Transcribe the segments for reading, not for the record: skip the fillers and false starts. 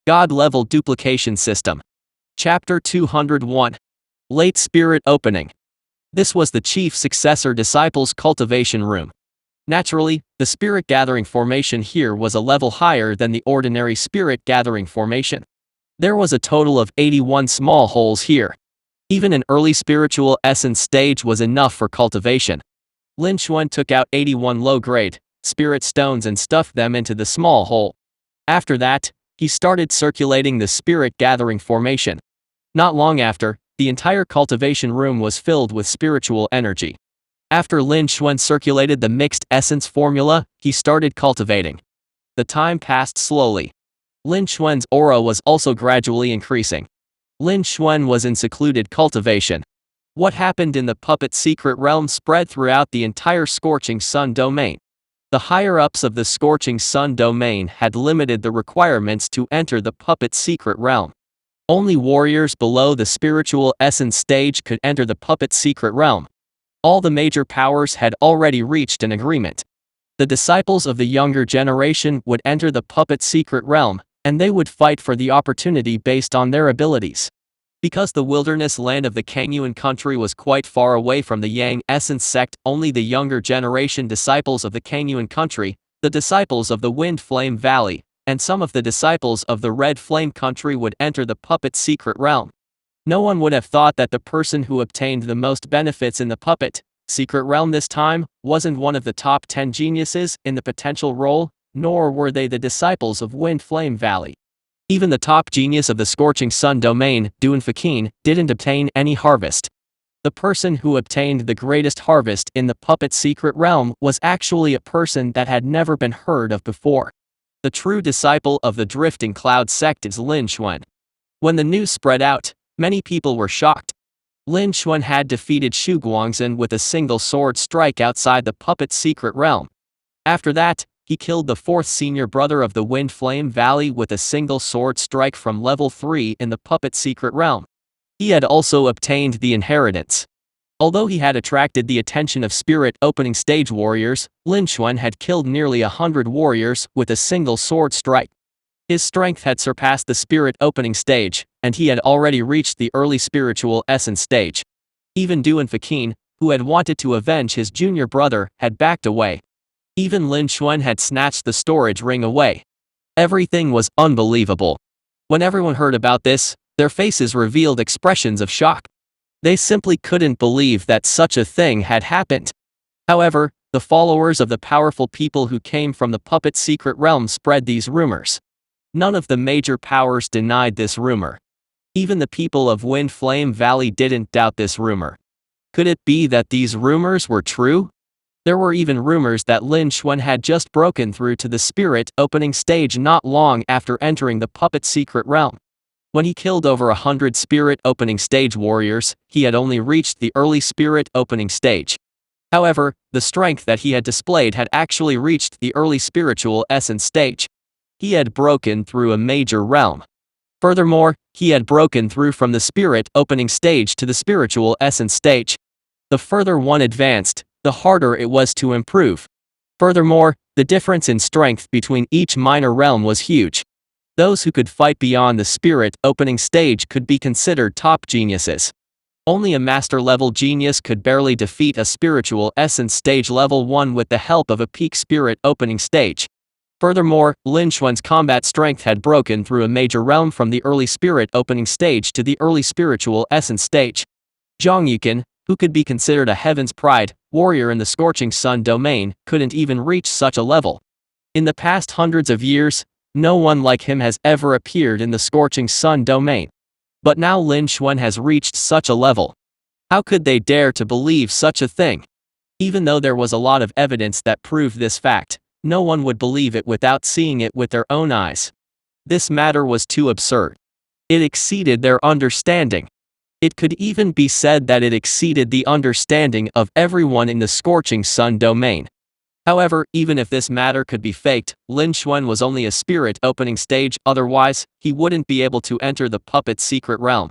God-level duplication system. Chapter 201. Late Spirit Opening. This was the chief successor disciple's cultivation room. Naturally, the spirit gathering formation here was a level higher than the ordinary spirit gathering formation. There was a total of 81 small holes here. Even an early spiritual essence stage was enough for cultivation. Lin Xuan took out 81 low-grade spirit stones and stuffed them into the small hole. After that, he started circulating the spirit gathering formation. Not long after, the entire cultivation room was filled with spiritual energy. After Lin Xuan circulated the mixed essence formula, he started cultivating. The time passed slowly. Lin Xuan's aura was also gradually increasing. Lin Xuan was in secluded cultivation. What happened in the puppet secret realm spread throughout the entire Scorching Sun domain. The higher-ups of the Scorching Sun domain had limited the requirements to enter the puppet secret realm. Only warriors below the spiritual essence stage could enter the puppet secret realm. All the major powers had already reached an agreement. The disciples of the younger generation would enter the puppet secret realm, and they would fight for the opportunity based on their abilities. Because the wilderness land of the Kangyuan country was quite far away from the Yang Essence sect, only the younger generation disciples of the Kangyuan country, the disciples of the Wind Flame Valley, and some of the disciples of the Red Flame country would enter the puppet secret realm. No one would have thought that the person who obtained the most benefits in the puppet secret realm this time wasn't one of the top 10 geniuses in the potential role, nor were they the disciples of Wind Flame Valley. Even the top genius of the Scorching Sun domain, Duan Fakin, didn't obtain any harvest. The person who obtained the greatest harvest in the puppet secret realm was actually a person that had never been heard of before. The true disciple of the Drifting Cloud sect is Lin Xuan. When the news spread out, many people were shocked. Lin Xuan had defeated Xu Guangzhen with a single sword strike outside the puppet secret realm. After that, he killed the fourth senior brother of the Wind Flame Valley with a single sword strike from level 3 in the puppet secret realm. He had also obtained the inheritance. Although he had attracted the attention of spirit opening stage warriors, Lin Xuan had killed nearly 100 warriors with a single sword strike. His strength had surpassed the spirit opening stage, and he had already reached the early spiritual essence stage. Even Duan Fakin, who had wanted to avenge his junior brother, had backed away. Even Lin Xuan had snatched the storage ring away. Everything was unbelievable. When everyone heard about this, their faces revealed expressions of shock. They simply couldn't believe that such a thing had happened. However, the followers of the powerful people who came from the puppet secret realm spread these rumors. None of the major powers denied this rumor. Even the people of Wind Flame Valley didn't doubt this rumor. Could it be that these rumors were true? There were even rumors that Lin Xuan had just broken through to the spirit opening stage not long after entering the puppet secret realm. When he killed over 100 spirit opening stage warriors, he had only reached the early spirit opening stage. However, the strength that he had displayed had actually reached the early spiritual essence stage. He had broken through a major realm. Furthermore, he had broken through from the spirit opening stage to the spiritual essence stage. The further one advanced, the harder it was to improve. Furthermore, the difference in strength between each minor realm was huge. Those who could fight beyond the spirit opening stage could be considered top geniuses. Only a master-level genius could barely defeat a spiritual essence stage level 1 with the help of a peak spirit opening stage. Furthermore, Lin Xuan's combat strength had broken through a major realm from the early spirit opening stage to the early spiritual essence stage. Zhang Yuqin, who could be considered a Heaven's Pride warrior in the Scorching Sun domain, couldn't even reach such a level. In the past hundreds of years, no one like him has ever appeared in the Scorching Sun domain. But now Lin Xuan has reached such a level. How could they dare to believe such a thing? Even though there was a lot of evidence that proved this fact, no one would believe it without seeing it with their own eyes. This matter was too absurd. It exceeded their understanding. It could even be said that it exceeded the understanding of everyone in the Scorching Sun domain. However, even if this matter could be faked, Lin Xuan was only a spirit opening stage, otherwise, he wouldn't be able to enter the puppet secret realm.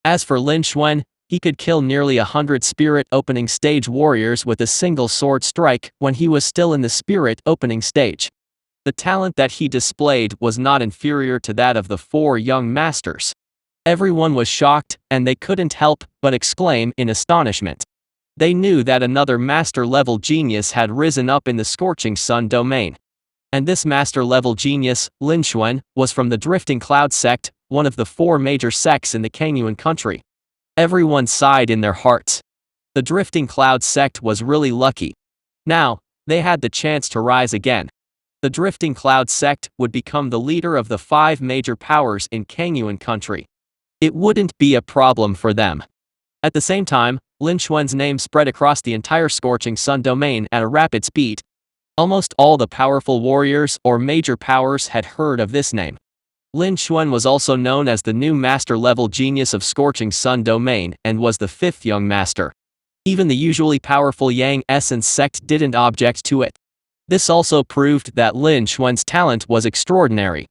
As for Lin Xuan, he could kill nearly 100 spirit opening stage warriors with a single sword strike when he was still in the spirit opening stage. The talent that he displayed was not inferior to that of the four young masters. Everyone was shocked, and they couldn't help but exclaim in astonishment. They knew that another master-level genius had risen up in the Scorching Sun domain. And this master-level genius, Lin Xuan, was from the Drifting Cloud sect, one of the four major sects in the Kangyuan country. Everyone sighed in their hearts. The Drifting Cloud sect was really lucky. Now, they had the chance to rise again. The Drifting Cloud sect would become the leader of the five major powers in Kangyuan country. It wouldn't be a problem for them. At the same time, Lin Xuan's name spread across the entire Scorching Sun domain at a rapid speed. Almost all the powerful warriors or major powers had heard of this name. Lin Xuan was also known as the new master-level genius of Scorching Sun domain and was the fifth young master. Even the usually powerful Yang Essence sect didn't object to it. This also proved that Lin Xuan's talent was extraordinary.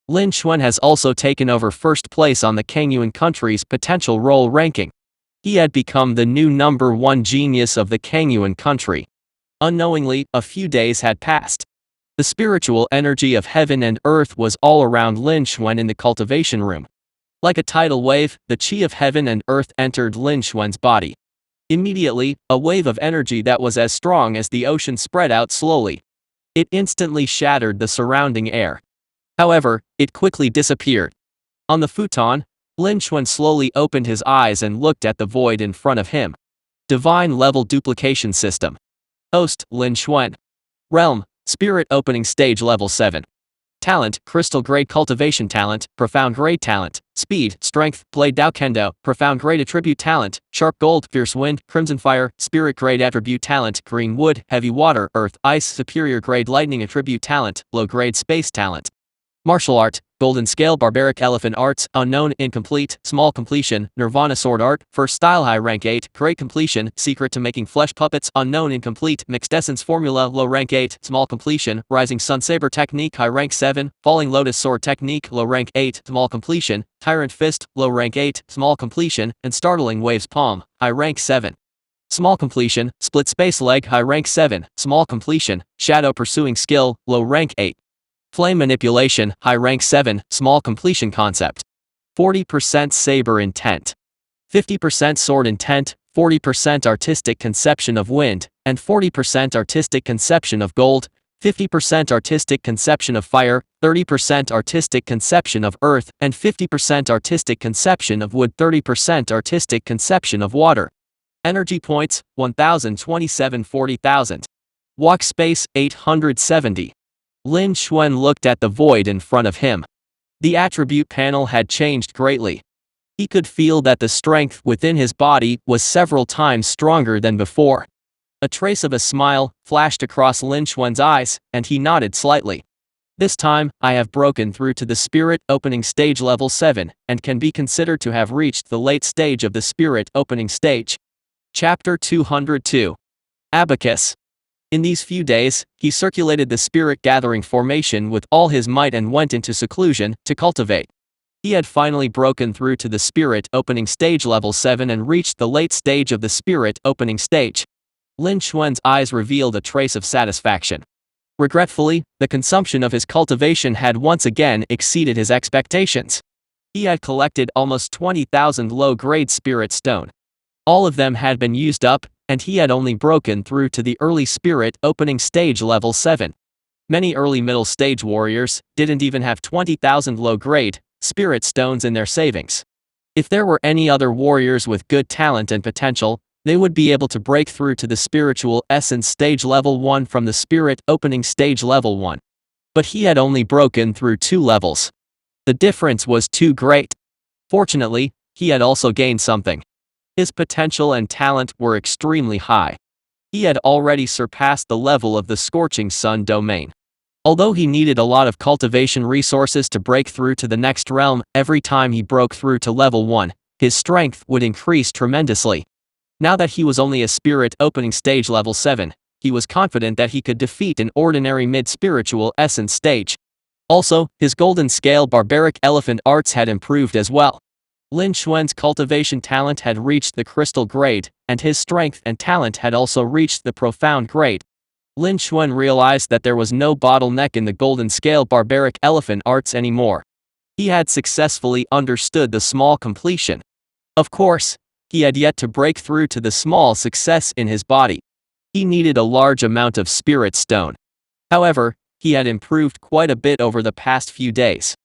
Lin Xuan has also taken over first place on the Kangyuan country's potential role ranking. He had become the new number one genius of the Kangyuan country. Unknowingly, a few days had passed. The spiritual energy of heaven and earth was all around Lin Xuan in the cultivation room. Like a tidal wave, the chi of heaven and earth entered Lin Xuan's body. Immediately, a wave of energy that was as strong as the ocean spread out slowly. It instantly shattered the surrounding air. However, it quickly disappeared. On the futon, Lin Xuan slowly opened his eyes and looked at the void in front of him. Divine Level Duplication System. Host, Lin Xuan. Realm, Spirit Opening Stage Level 7. Talent, Crystal Grade Cultivation Talent, Profound Grade Talent, Speed, Strength, Blade Dao Kendo, Profound Grade Attribute Talent, Sharp Gold, Fierce Wind, Crimson Fire, Spirit Grade Attribute Talent, Green Wood, Heavy Water, Earth, Ice, Superior Grade Lightning Attribute Talent, Low Grade Space Talent. Martial Art, Golden Scale Barbaric Elephant Arts, Unknown Incomplete, Small Completion, Nirvana Sword Art, First Style High Rank 8, Great Completion, Secret to Making Flesh Puppets, Unknown Incomplete, Mixed Essence Formula, Low Rank 8, Small Completion, Rising Sun Saber Technique High Rank 7, Falling Lotus Sword Technique Low Rank 8, Small Completion, Tyrant Fist, Low Rank 8, Small Completion, and Startling Waves Palm, High Rank 7. Small Completion, Split Space Leg High Rank 7, Small Completion, Shadow Pursuing Skill, Low Rank 8. Flame Manipulation, High Rank 7, Small Completion Concept. 40% Saber Intent. 50% Sword Intent, 40% Artistic Conception of Wind, and 40% Artistic Conception of Gold, 50% Artistic Conception of Fire, 30% Artistic Conception of Earth, and 50% Artistic Conception of Wood, 30% Artistic Conception of Water. Energy Points, 1027 40,000. Walk Space, 870. Lin Xuan looked at the void in front of him. The attribute panel had changed greatly. He could feel that the strength within his body was several times stronger than before. A trace of a smile flashed across Lin Xuan's eyes, and he nodded slightly. This time, I have broken through to the Spirit Opening Stage Level 7, and can be considered to have reached the late stage of the Spirit Opening Stage. Chapter 202. Abacus. In these few days, he circulated the spirit gathering formation with all his might and went into seclusion to cultivate. He had finally broken through to the Spirit Opening Stage Level 7 and reached the late stage of the Spirit Opening Stage. Lin Xuan's eyes revealed a trace of satisfaction. Regretfully, the consumption of his cultivation had once again exceeded his expectations. He had collected almost 20,000 low-grade spirit stone. All of them had been used up, and he had only broken through to the early Spirit Opening Stage Level 7. Many early middle stage warriors didn't even have 20,000 low-grade spirit stones in their savings. If there were any other warriors with good talent and potential, they would be able to break through to the Spiritual Essence Stage Level 1 from the Spirit Opening Stage Level 1. But he had only broken through 2 levels. The difference was too great. Fortunately, he had also gained something. His potential and talent were extremely high. He had already surpassed the level of the Scorching Sun domain. Although he needed a lot of cultivation resources to break through to the next realm, every time he broke through to level 1, his strength would increase tremendously. Now that he was only a Spirit Opening Stage Level 7, he was confident that he could defeat an ordinary mid-spiritual essence stage. Also, his Golden Scale Barbaric Elephant Arts had improved as well. Lin Xuan's cultivation talent had reached the crystal grade, and his strength and talent had also reached the profound grade. Lin Xuan realized that there was no bottleneck in the golden scale barbaric elephant arts anymore. He had successfully understood the small completion. Of course, he had yet to break through to the small success in his body. He needed a large amount of spirit stone. However, he had improved quite a bit over the past few days.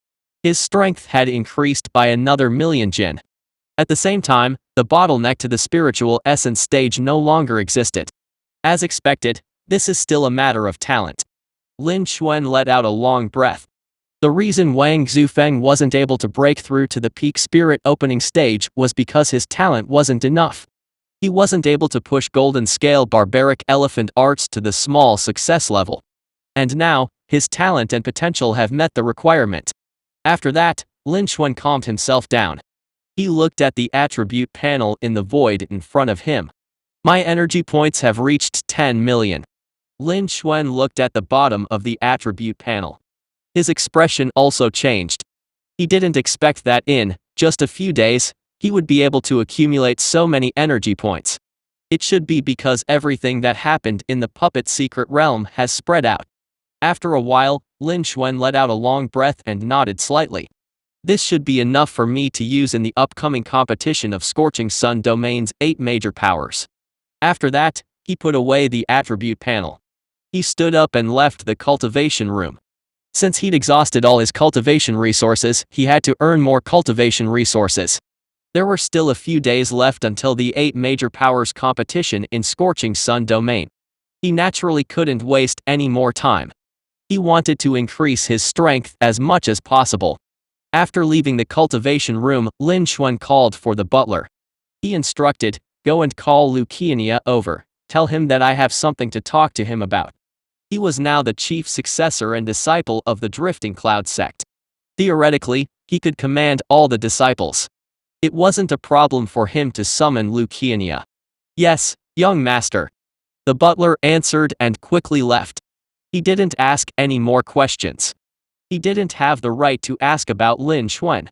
His strength had increased by another million jin. At the same time, the bottleneck to the spiritual essence stage no longer existed. As expected, this is still a matter of talent. Lin Xuan let out a long breath. The reason Wang Zufeng wasn't able to break through to the peak spirit opening stage was because his talent wasn't enough. He wasn't able to push golden scale barbaric elephant arts to the small success level. And now, his talent and potential have met the requirement. After that, Lin Xuan calmed himself down. He looked at the attribute panel in the void in front of him. My energy points have reached 10 million. Lin Xuan looked at the bottom of the attribute panel. His expression also changed. He didn't expect that in just a few days, he would be able to accumulate so many energy points. It should be because everything that happened in the puppet secret realm has spread out. After a while, Lin Xuan let out a long breath and nodded slightly. This should be enough for me to use in the upcoming competition of Scorching Sun Domain's 8 major powers. After that, he put away the attribute panel. He stood up and left the cultivation room. Since he'd exhausted all his cultivation resources, he had to earn more cultivation resources. There were still a few days left until the 8 major powers competition in Scorching Sun Domain. He naturally couldn't waste any more time. He wanted to increase his strength as much as possible. After leaving the cultivation room, Lin Xuan called for the butler. He instructed, "Go and call Lu Qiannia over. Tell him that I have something to talk to him about." He was now the chief successor and disciple of the Drifting Cloud sect. Theoretically, he could command all the disciples. It wasn't a problem for him to summon Lu Qiannia. "Yes, young master." The butler answered and quickly left. He didn't ask any more questions. He didn't have the right to ask about Lin Xuan.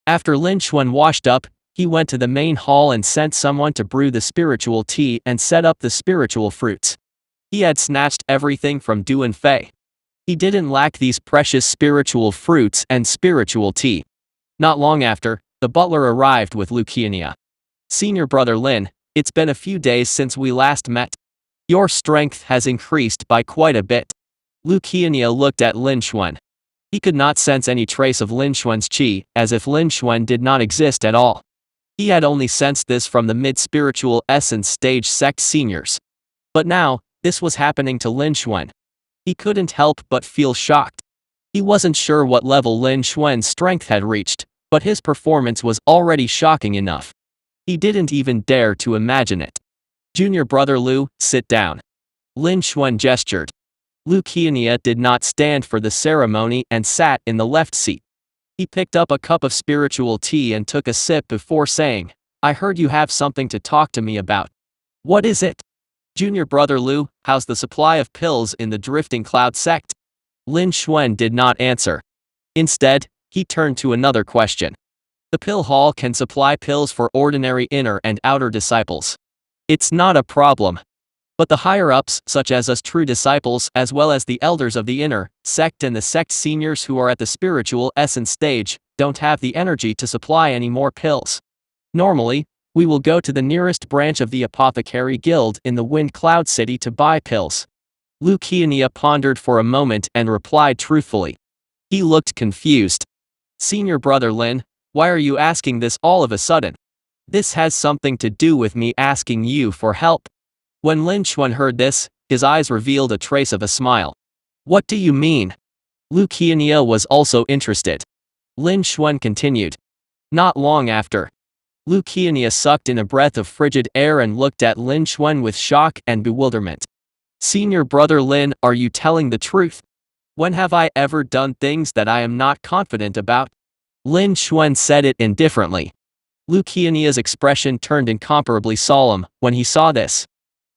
After Lin Xuan washed up, he went to the main hall and sent someone to brew the spiritual tea and set up the spiritual fruits. He had snatched everything from Du and Fei. He didn't lack these precious spiritual fruits and spiritual tea. Not long after, the butler arrived with Lu Qiannia. "Senior brother Lin, it's been a few days since we last met. Your strength has increased by quite a bit." Lu Qiannia looked at Lin Xuan. He could not sense any trace of Lin Xuan's qi, as if Lin Xuan did not exist at all. He had only sensed this from the mid-spiritual essence stage sect seniors. But now, this was happening to Lin Xuan. He couldn't help but feel shocked. He wasn't sure what level Lin Xuan's strength had reached, but his performance was already shocking enough. He didn't even dare to imagine it. "Junior brother Lu, sit down." Lin Xuan gestured. Lu Qiannia did not stand for the ceremony and sat in the left seat. He picked up a cup of spiritual tea and took a sip before saying, "I heard you have something to talk to me about." "What is it?" "Junior brother Lu, how's the supply of pills in the Drifting Cloud sect?" Lin Xuan did not answer. Instead, he turned to another question. "The pill hall can supply pills for ordinary inner and outer disciples. It's not a problem. But the higher-ups, such as us true disciples as well as the elders of the inner sect and the sect seniors who are at the spiritual essence stage, don't have the energy to supply any more pills. Normally, we will go to the nearest branch of the Apothecary Guild in the Wind Cloud City to buy pills." Lu Qiannia pondered for a moment and replied truthfully. He looked confused. "Senior brother Lin, why are you asking this all of a sudden? This has something to do with me asking you for help." When Lin Xuan heard this, his eyes revealed a trace of a smile. "What do you mean?" Lu Qiannia was also interested. Lin Xuan continued. Not long after, Lu Qiannia sucked in a breath of frigid air and looked at Lin Xuan with shock and bewilderment. "Senior brother Lin, are you telling the truth? When have I ever done things that I am not confident about?" Lin Xuan said it indifferently. Lu Qiannia's expression turned incomparably solemn when he saw this.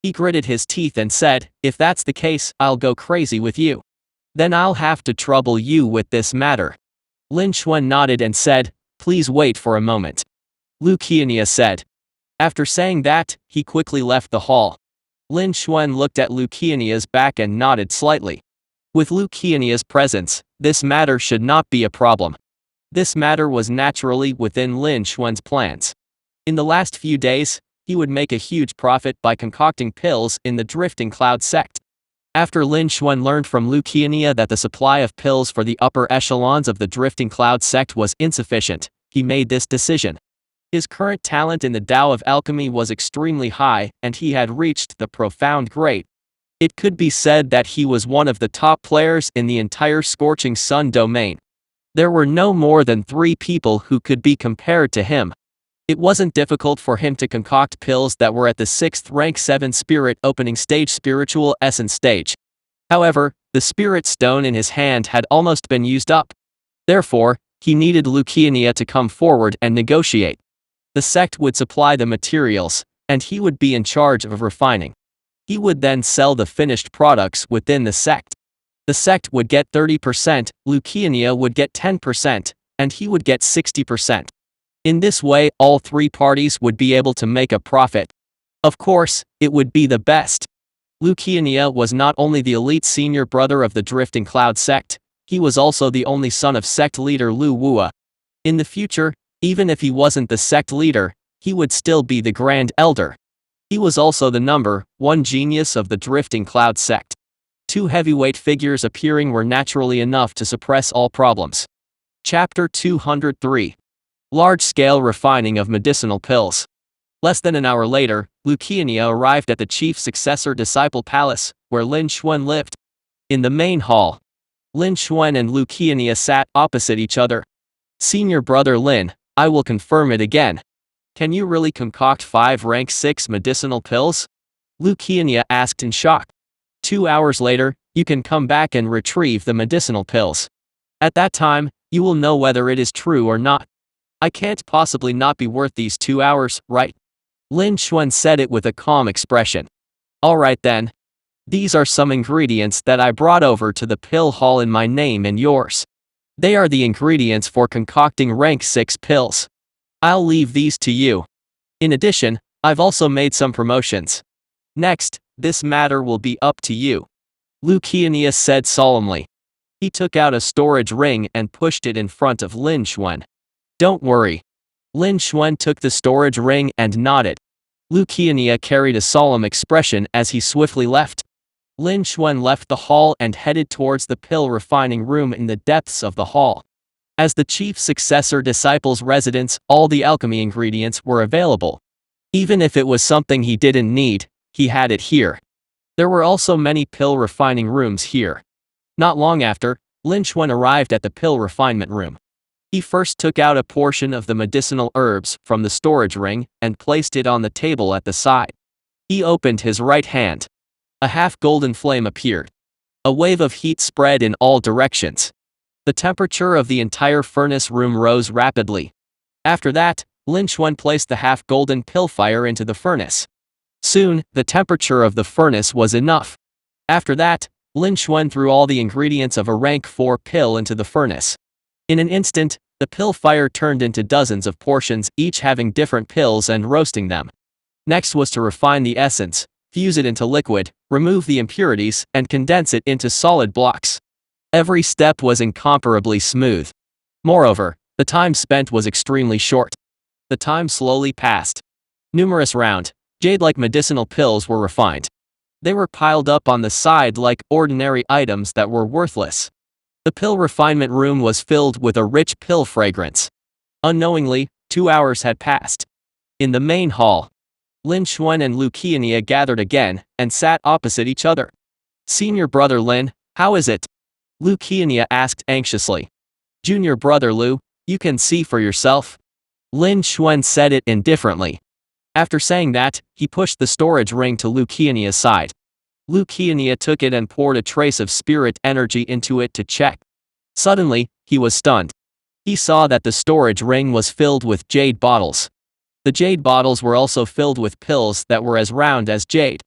He gritted his teeth and said, "If that's the case, I'll go crazy with you. Then I'll have to trouble you with this matter." Lin Xuan nodded and said, "Please wait for a moment." Lu Qiannia said. After saying that, he quickly left the hall. Lin Xuan looked at Lu Qianya's back and nodded slightly. With Lu Qianya's presence, this matter should not be a problem. This matter was naturally within Lin Xuan's plans. In the last few days, he would make a huge profit by concocting pills in the Drifting Cloud sect. After Lin Xuan learned from Lu Qianya that the supply of pills for the upper echelons of the Drifting Cloud sect was insufficient, he made this decision. His current talent in the Tao of alchemy was extremely high, and he had reached the profound grade. It could be said that he was one of the top players in the entire Scorching Sun domain. There were no more than 3 people who could be compared to him. It wasn't difficult for him to concoct pills that were at the 6th rank 7 spirit opening stage spiritual essence stage. However, the spirit stone in his hand had almost been used up. Therefore, he needed Lu Qianya to come forward and negotiate. The sect would supply the materials, and he would be in charge of refining. He would then sell the finished products within the sect. The sect would get 30%, Lu Qianya would get 10%, and he would get 60%. In this way, all 3 parties would be able to make a profit. Of course, it would be the best. Lu Qianya was not only the elite senior brother of the Drifting Cloud sect, he was also the only son of sect leader Lu Wua. In the future, even if he wasn't the sect leader, he would still be the Grand Elder. He was also the number 1 genius of the Drifting Cloud sect. 2 heavyweight figures appearing were naturally enough to suppress all problems. Chapter 203. Large-scale refining of medicinal pills. Less than an hour later, Lu Qianya arrived at the chief successor disciple palace, where Lin Xuan lived. In the main hall, Lin Xuan and Lu Qianya sat opposite each other. Senior brother Lin, I will confirm it again. Can you really concoct 5 rank 6 medicinal pills? Lu Qianya asked in shock. 2 hours later, you can come back and retrieve the medicinal pills. At that time, you will know whether it is true or not. I can't possibly not be worth these 2 hours, right? Lin Xuan said it with a calm expression. Alright then. These are some ingredients that I brought over to the pill hall in my name and yours. They are the ingredients for concocting rank 6 pills. I'll leave these to you. In addition, I've also made some promotions. Next, this matter will be up to you. Lu Qianya said solemnly. He took out a storage ring and pushed it in front of Lin Xuan. Don't worry. Lin Xuan took the storage ring and nodded. Lu Qianya carried a solemn expression as he swiftly left. Lin Xuan left the hall and headed towards the pill refining room in the depths of the hall. As the chief successor disciple's residence, all the alchemy ingredients were available. Even if it was something he didn't need, he had it here. There were also many pill refining rooms here. Not long after, Lin Xuan arrived at the pill refinement room. He first took out a portion of the medicinal herbs from the storage ring and placed it on the table at the side. He opened his right hand. A half-golden flame appeared. A wave of heat spread in all directions. The temperature of the entire furnace room rose rapidly. After that, Lin Xuan placed the half-golden pill fire into the furnace. Soon, the temperature of the furnace was enough. After that, Lin Xuan threw all the ingredients of a rank 4 pill into the furnace. In an instant, the pill fire turned into dozens of portions, each having different pills, and roasting them. Next was to refine the essence, fuse it into liquid, remove the impurities, and condense it into solid blocks. Every step was incomparably smooth. Moreover, the time spent was extremely short. The time slowly passed. Numerous round, jade-like medicinal pills were refined. They were piled up on the side like ordinary items that were worthless. The pill refinement room was filled with a rich pill fragrance. Unknowingly, 2 hours had passed. In the main hall, Lin Xuan and Lu Qianya gathered again and sat opposite each other. Senior brother Lin, how is it? Lu Qianya asked anxiously. Junior brother Lu, you can see for yourself. Lin Xuan said it indifferently. After saying that, he pushed the storage ring to Lu Qianya's side. Lu Qianya took it and poured a trace of spirit energy into it to check. Suddenly, he was stunned. He saw that the storage ring was filled with jade bottles. The jade bottles were also filled with pills that were as round as jade.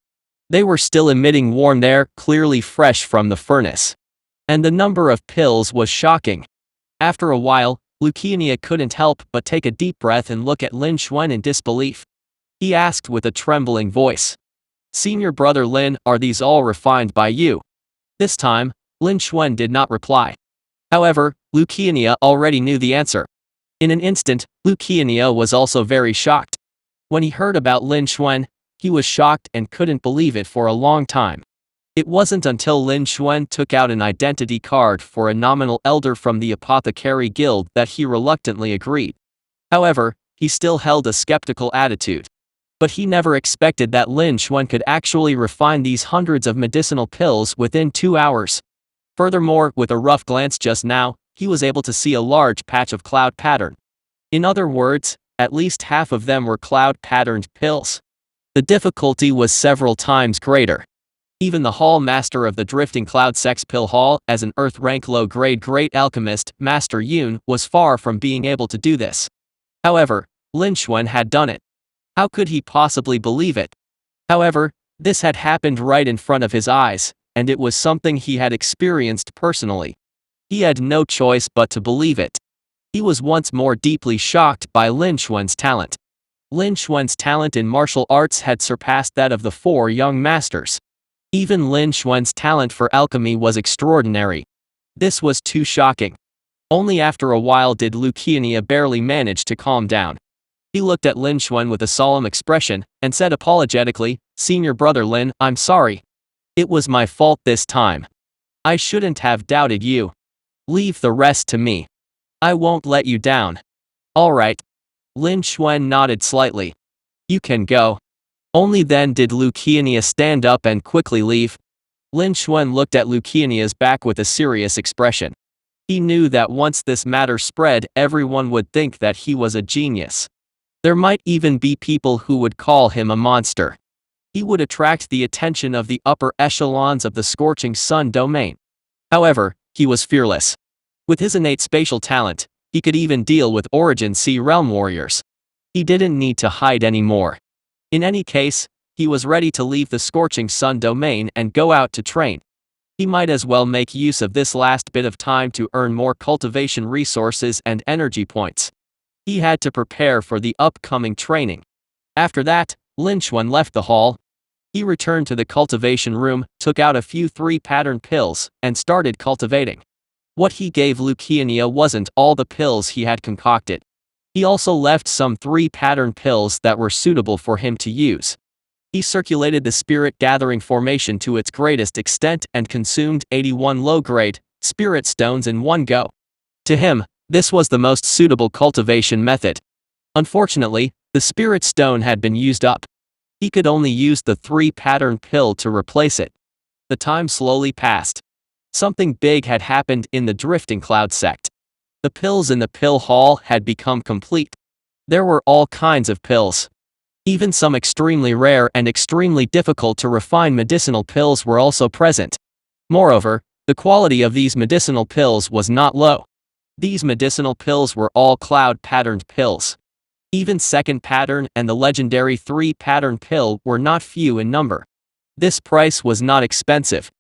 They were still emitting warm air, clearly fresh from the furnace. And the number of pills was shocking. After a while, Lu Qianya couldn't help but take a deep breath and look at Lin Xuan in disbelief. He asked with a trembling voice. Senior brother Lin, are these all refined by you? This time, Lin Xuan did not reply. However, Lu Qianhua already knew the answer. In an instant, Lu Qianhua was also very shocked. When he heard about Lin Xuan, he was shocked and couldn't believe it for a long time. It wasn't until Lin Xuan took out an identity card for a nominal elder from the Apothecary Guild that he reluctantly agreed. However, he still held a skeptical attitude. But he never expected that Lin Xuan could actually refine these hundreds of medicinal pills within 2 hours. Furthermore, with a rough glance just now, he was able to see a large patch of cloud pattern. In other words, at least half of them were cloud-patterned pills. The difficulty was several times greater. Even the Hall Master of the Drifting Cloud Sex Pill Hall, as an Earth-rank low-grade great alchemist, Master Yun, was far from being able to do this. However, Lin Xuan had done it. How could he possibly believe it? However, this had happened right in front of his eyes, and it was something he had experienced personally. He had no choice but to believe it. He was once more deeply shocked by Lin Xuan's talent. Lin Xuan's talent in martial arts had surpassed that of the 4 young masters. Even Lin Xuan's talent for alchemy was extraordinary. This was too shocking. Only after a while did Lu Qianhua barely manage to calm down. He looked at Lin Xuan with a solemn expression, and said apologetically, "Senior brother Lin, I'm sorry. It was my fault this time. I shouldn't have doubted you. Leave the rest to me. I won't let you down." "Alright." Lin Xuan nodded slightly. "You can go." Only then did Lu Qianhua stand up and quickly leave. Lin Xuan looked at Lu Qianhua's back with a serious expression. He knew that once this matter spread, everyone would think that he was a genius. There might even be people who would call him a monster. He would attract the attention of the upper echelons of the Scorching Sun domain. However, he was fearless. With his innate spatial talent, he could even deal with Origin Sea Realm warriors. He didn't need to hide anymore. In any case, he was ready to leave the Scorching Sun domain and go out to train. He might as well make use of this last bit of time to earn more cultivation resources and energy points. He had to prepare for the upcoming training. After that, Lin Xuan left the hall. He returned to the cultivation room, took out a few 3-pattern pills, and started cultivating. What he gave Lu Qianhua wasn't all the pills he had concocted. He also left some 3-pattern pills that were suitable for him to use. He circulated the spirit gathering formation to its greatest extent and consumed 81 low-grade spirit stones in one go. To him, this was the most suitable cultivation method. Unfortunately, the spirit stone had been used up. He could only use the 3-pattern pill to replace it. The time slowly passed. Something big had happened in the Drifting Cloud sect. The pills in the pill hall had become complete. There were all kinds of pills. Even some extremely rare and extremely difficult to refine medicinal pills were also present. Moreover, the quality of these medicinal pills was not low. These medicinal pills were all cloud-patterned pills. Even second pattern and the legendary 3-pattern pill were not few in number. This price was not expensive.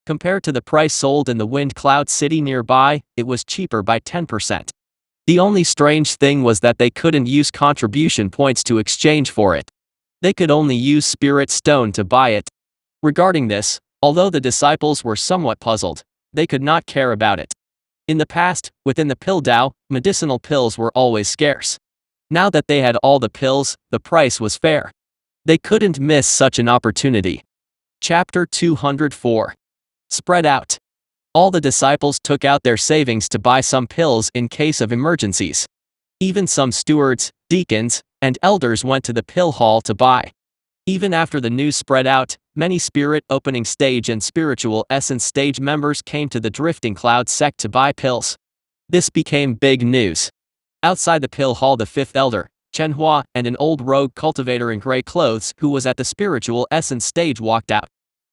Compared to the price sold in the Wind Cloud City nearby, it was cheaper by 10%. The only strange thing was that they couldn't use contribution points to exchange for it. They could only use Spirit Stone to buy it. Regarding this, although the disciples were somewhat puzzled, they could not care about it. In the past, within the Pill Dao, medicinal pills were always scarce. Now that they had all the pills, the price was fair. They couldn't miss such an opportunity. Chapter 204. Spread out. All the disciples took out their savings to buy some pills in case of emergencies. Even some stewards, deacons, and elders went to the pill hall to buy. Even after the news spread out, many Spirit Opening Stage and Spiritual Essence Stage members came to the Drifting Cloud sect to buy pills. This became big news. Outside the pill hall, the 5th elder, Manhwa, and an old rogue cultivator in gray clothes who was at the Spiritual Essence Stage walked out.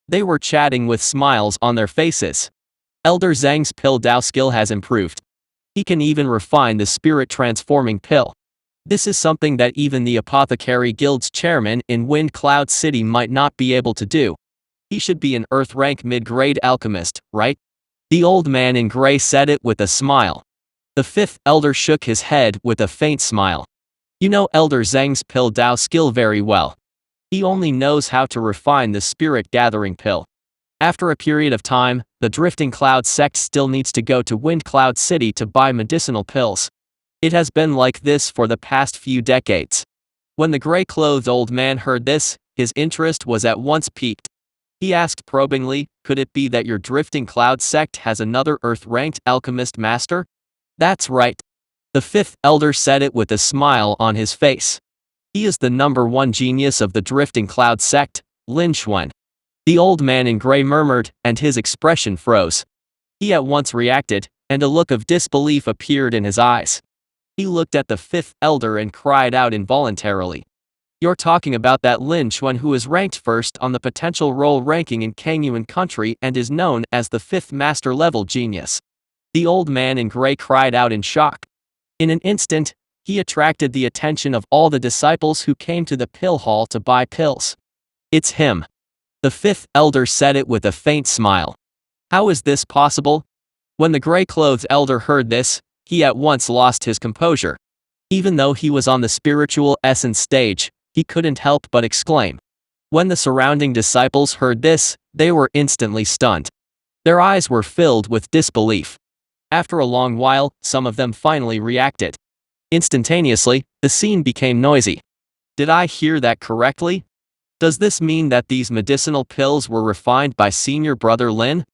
They were chatting with smiles on their faces. Elder Zhang's pill Dao skill has improved. He can even refine the spirit transforming pill. This is something that even the Apothecary Guild's chairman in Wind Cloud City might not be able to do. He should be an Earth-rank mid-grade alchemist, right? The old man in gray said it with a smile. The 5th elder shook his head with a faint smile. You know Elder Zhang's pill Dao skill very well. He only knows how to refine the spirit-gathering pill. After a period of time, the Drifting Cloud sect still needs to go to Wind Cloud City to buy medicinal pills. It has been like this for the past few decades. When the gray-clothed old man heard this, his interest was at once piqued. He asked probingly, could it be that your Drifting Cloud sect has another Earth-ranked alchemist master? That's right. The fifth elder said it with a smile on his face. He is the #1 genius of the Drifting Cloud sect, Lin Xuan. The old man in gray murmured, and his expression froze. He at once reacted, and a look of disbelief appeared in his eyes. He looked at the fifth elder and cried out involuntarily. You're talking about that Lin Xuan who is ranked first on the potential role ranking in Kangyuan country and is known as the fifth master level genius. The old man in gray cried out in shock. In an instant, he attracted the attention of all the disciples who came to the pill hall to buy pills. It's him. The fifth elder said it with a faint smile. How is this possible? When the gray-clothed elder heard this, he at once lost his composure. Even though he was on the spiritual essence stage, he couldn't help but exclaim. When the surrounding disciples heard this, they were instantly stunned. Their eyes were filled with disbelief. After a long while, some of them finally reacted. Instantaneously, the scene became noisy. Did I hear that correctly? Does this mean that these medicinal pills were refined by Senior Brother Lin?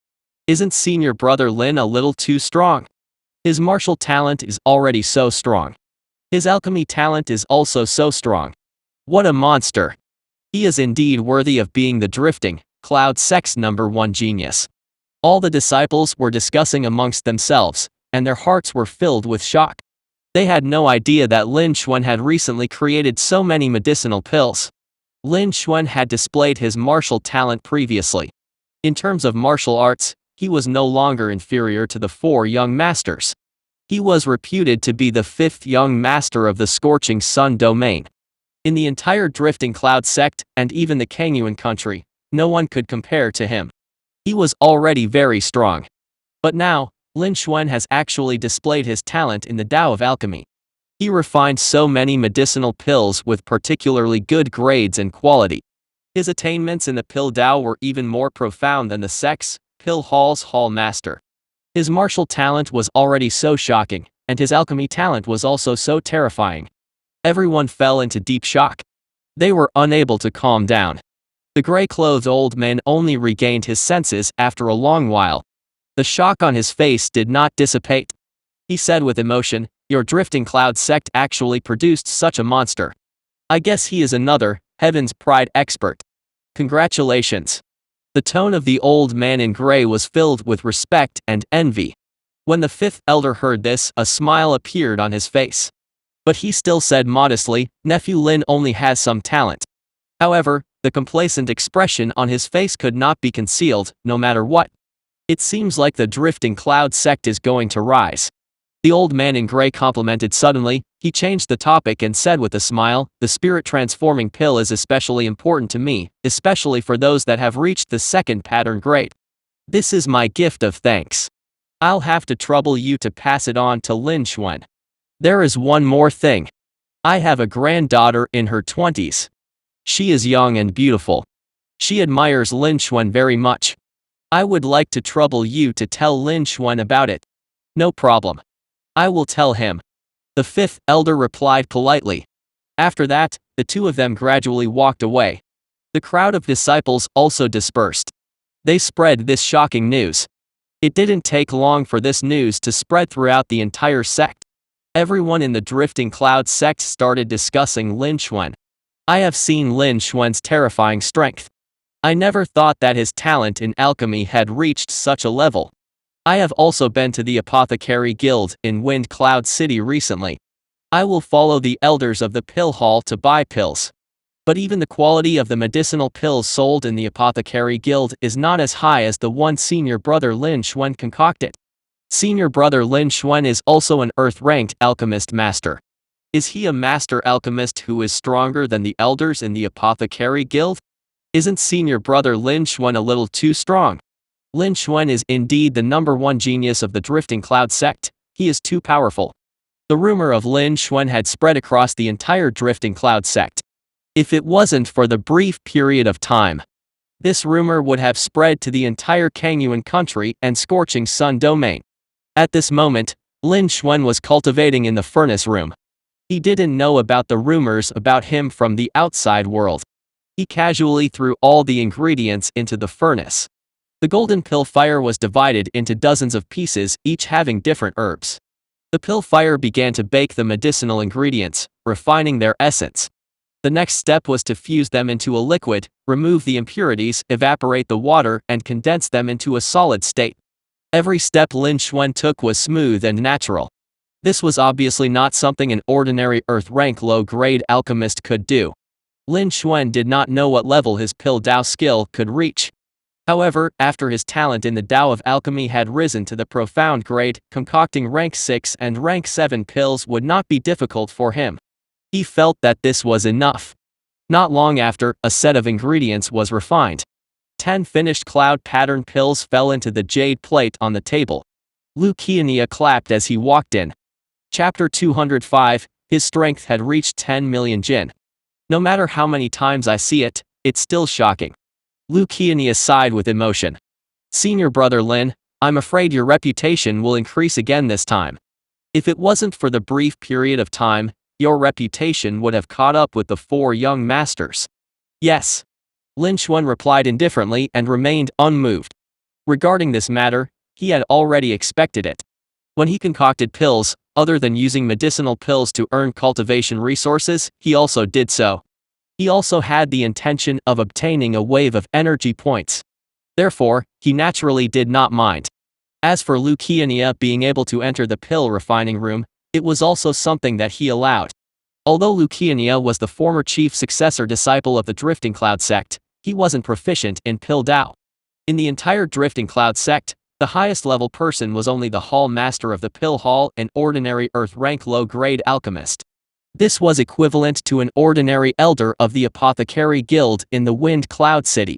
Isn't Senior Brother Lin a little too strong? His martial talent is already so strong. His alchemy talent is also so strong. What a monster! He is indeed worthy of being the Drifting Cloud sect's #1 genius. All the disciples were discussing amongst themselves, and their hearts were filled with shock. They had no idea that Lin Xuan had recently created so many medicinal pills. Lin Xuan had displayed his martial talent previously. In terms of martial arts, he was no longer inferior to the 4 young masters. He was reputed to be the 5th young master of the Scorching Sun domain. In the entire Drifting Cloud sect, and even the Kangyuan country, no one could compare to him. He was already very strong. But now, Lin Xuan has actually displayed his talent in the Tao of alchemy. He refined so many medicinal pills with particularly good grades and quality. His attainments in the pill Tao were even more profound than the sect's pill hall's hall master. His martial talent was already so shocking, and his alchemy talent was also so terrifying. Everyone fell into deep shock. They were unable to calm down. The gray-clothed old man only regained his senses after a long while. The shock on his face did not dissipate. He said with emotion, your Drifting Cloud sect actually produced such a monster. I guess he is another Heaven's Pride expert. Congratulations. The tone of the old man in gray was filled with respect and envy. When the fifth elder heard this, a smile appeared on his face. But he still said modestly, Nephew Lin only has some talent. However, the complacent expression on his face could not be concealed, no matter what. It seems like the Drifting Cloud sect is going to rise. The old man in gray complimented suddenly. He changed the topic and said with a smile, the spirit-transforming pill is especially important to me, especially for those that have reached the 2nd pattern grade. This is my gift of thanks. I'll have to trouble you to pass it on to Lin Xuan. There is one more thing. I have a granddaughter in her 20s. She is young and beautiful. She admires Lin Xuan very much. I would like to trouble you to tell Lin Xuan about it. No problem. I will tell him. The fifth elder replied politely. After that, the two of them gradually walked away. The crowd of disciples also dispersed. They spread this shocking news. It didn't take long for this news to spread throughout the entire sect. Everyone in the Drifting Cloud sect started discussing Lin Xuan. I have seen Lin Xuan's terrifying strength. I never thought that his talent in alchemy had reached such a level. I have also been to the Apothecary Guild in Wind Cloud City recently. I will follow the elders of the pill hall to buy pills. But even the quality of the medicinal pills sold in the Apothecary Guild is not as high as the one Senior Brother Lin Xuan concocted. Senior Brother Lin Xuan is also an Earth-ranked alchemist master. Is he a master alchemist who is stronger than the elders in the Apothecary Guild? Isn't Senior Brother Lin Xuan a little too strong? Lin Xuan is indeed the #1 genius of the Drifting Cloud sect. He is too powerful. The rumor of Lin Xuan had spread across the entire Drifting Cloud sect. If it wasn't for the brief period of time, this rumor would have spread to the entire Kangyuan country and Scorching Sun domain. At this moment, Lin Xuan was cultivating in the furnace room. He didn't know about the rumors about him from the outside world. He casually threw all the ingredients into the furnace. The golden pill fire was divided into dozens of pieces, each having different herbs. The pill fire began to bake the medicinal ingredients, refining their essence. The next step was to fuse them into a liquid, remove the impurities, evaporate the water, and condense them into a solid state. Every step Lin Xuan took was smooth and natural. This was obviously not something an ordinary earth-rank low-grade alchemist could do. Lin Xuan did not know what level his pill Dao skill could reach. However, after his talent in the Dao of alchemy had risen to the profound grade, concocting rank 6 and rank 7 pills would not be difficult for him. He felt that this was enough. Not long after, a set of ingredients was refined. 10 finished cloud pattern pills fell into the jade plate on the table. Lu Qiannia clapped as he walked in. Chapter 205, his strength had reached 10 million jin. No matter how many times I see it, it's still shocking. Lu Qiannia sighed with emotion. Senior brother Lin, I'm afraid your reputation will increase again this time. If it wasn't for the brief period of time, your reputation would have caught up with the 4 young masters. Yes. Lin Xuan replied indifferently and remained unmoved. Regarding this matter, he had already expected it. When he concocted pills, other than using medicinal pills to earn cultivation resources, he also did so. He also had the intention of obtaining a wave of energy points. Therefore, he naturally did not mind. As for Lu Qiannia being able to enter the pill refining room, it was also something that he allowed. Although Lu Qiannia was the former chief successor disciple of the Drifting Cloud sect, he wasn't proficient in pill Dao. In the entire Drifting Cloud sect, the highest level person was only the Hall Master of the Pill Hall, an ordinary Earth-rank low-grade alchemist. This was equivalent to an ordinary elder of the Apothecary Guild in the Wind Cloud City.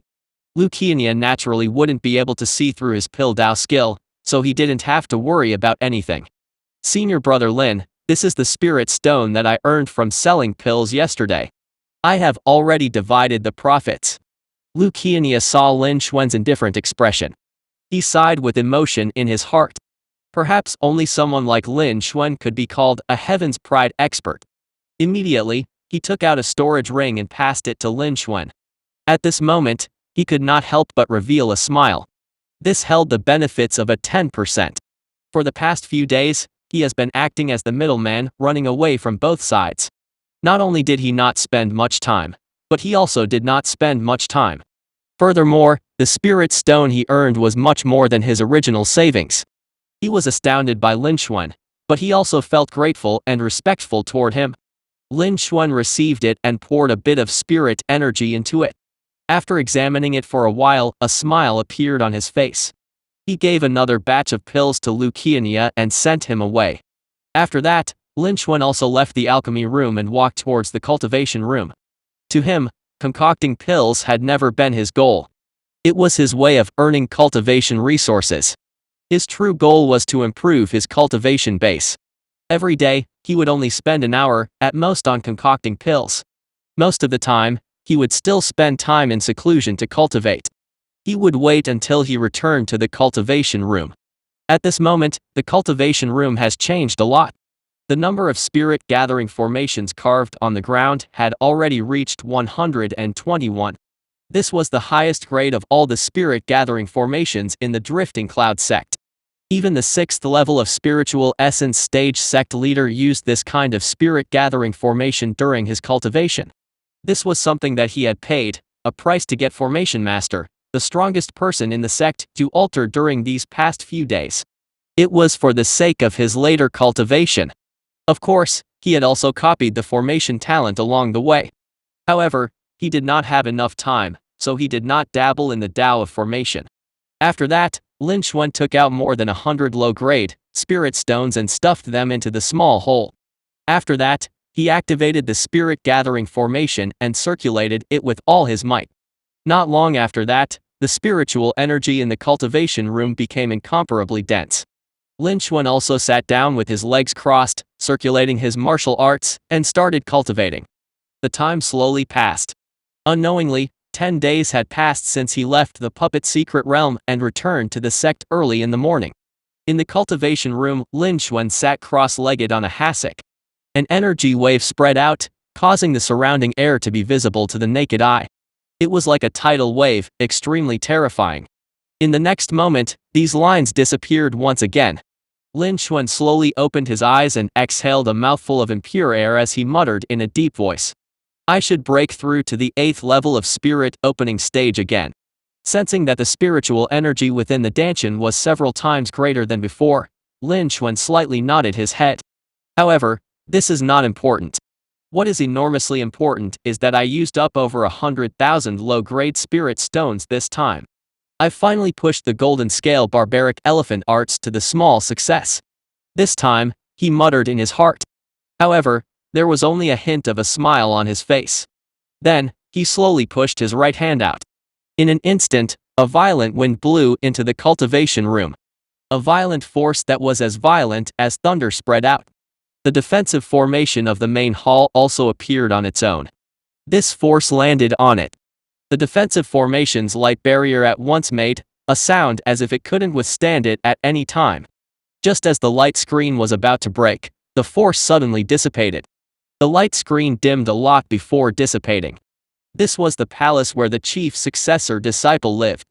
Lu Qiannia naturally wouldn't be able to see through his pill Dao skill, so he didn't have to worry about anything. Senior brother Lin, this is the spirit stone that I earned from selling pills yesterday. I have already divided the profits. Lu Qiannia saw Lin Xuan's indifferent expression. He sighed with emotion in his heart. Perhaps only someone like Lin Xuan could be called a Heaven's Pride expert. Immediately, he took out a storage ring and passed it to Lin Xuan. At this moment, he could not help but reveal a smile. This held the benefits of a 10%. For the past few days, he has been acting as the middleman, running away from both sides. Not only did he not spend much time, but he also did not spend much time. Furthermore, the spirit stone he earned was much more than his original savings. He was astounded by Lin Xuan, but he also felt grateful and respectful toward him. Lin Xuan received it and poured a bit of spirit energy into it. After examining it for a while, a smile appeared on his face. He gave another batch of pills to Lu Qiannia and sent him away. After that, Lin Xuan also left the alchemy room and walked towards the cultivation room. To him, concocting pills had never been his goal. It was his way of earning cultivation resources. His true goal was to improve his cultivation base. Every day, he would only spend an hour, at most, on concocting pills. Most of the time, he would still spend time in seclusion to cultivate. He would wait until he returned to the cultivation room. At this moment, the cultivation room has changed a lot. The number of spirit gathering formations carved on the ground had already reached 121. This was the highest grade of all the spirit gathering formations in the Drifting Cloud sect. Even the 6th level of spiritual essence stage sect leader used this kind of spirit gathering formation during his cultivation. This was something that he had paid, a price to get Formation Master, the strongest person in the sect, to alter during these past few days. It was for the sake of his later cultivation. Of course, he had also copied the formation talent along the way. However, he did not have enough time, so he did not dabble in the Tao of formation. After that, Lin Xuan took out more than 100 low-grade spirit stones and stuffed them into the small hole. After that, he activated the spirit gathering formation and circulated it with all his might. Not long after that, the spiritual energy in the cultivation room became incomparably dense. Lin Xuan also sat down with his legs crossed, circulating his martial arts, and started cultivating. The time slowly passed. Unknowingly, 10 days had passed since he left the puppet secret realm and returned to the sect early in the morning. In the cultivation room, Lin Xuan sat cross-legged on a hassock. An energy wave spread out, causing the surrounding air to be visible to the naked eye. It was like a tidal wave, extremely terrifying. In the next moment, these lines disappeared once again. Lin Xuan slowly opened his eyes and exhaled a mouthful of impure air as he muttered in a deep voice. I should break through to the 8th level of spirit opening stage again. Sensing that the spiritual energy within the Danshan was several times greater than before, Lin Xuan slightly nodded his head. However, this is not important. What is enormously important is that I used up over 100,000 low-grade spirit stones this time. I finally pushed the golden scale barbaric elephant arts to the small success. This time, he muttered in his heart. However, there was only a hint of a smile on his face. Then, he slowly pushed his right hand out. In an instant, a violent wind blew into the cultivation room. A violent force that was as violent as thunder spread out. The defensive formation of the main hall also appeared on its own. This force landed on it. The defensive formation's light barrier at once made a sound as if it couldn't withstand it at any time. Just as the light screen was about to break, the force suddenly dissipated. The light screen dimmed a lot before dissipating. This was the palace where the chief successor disciple lived.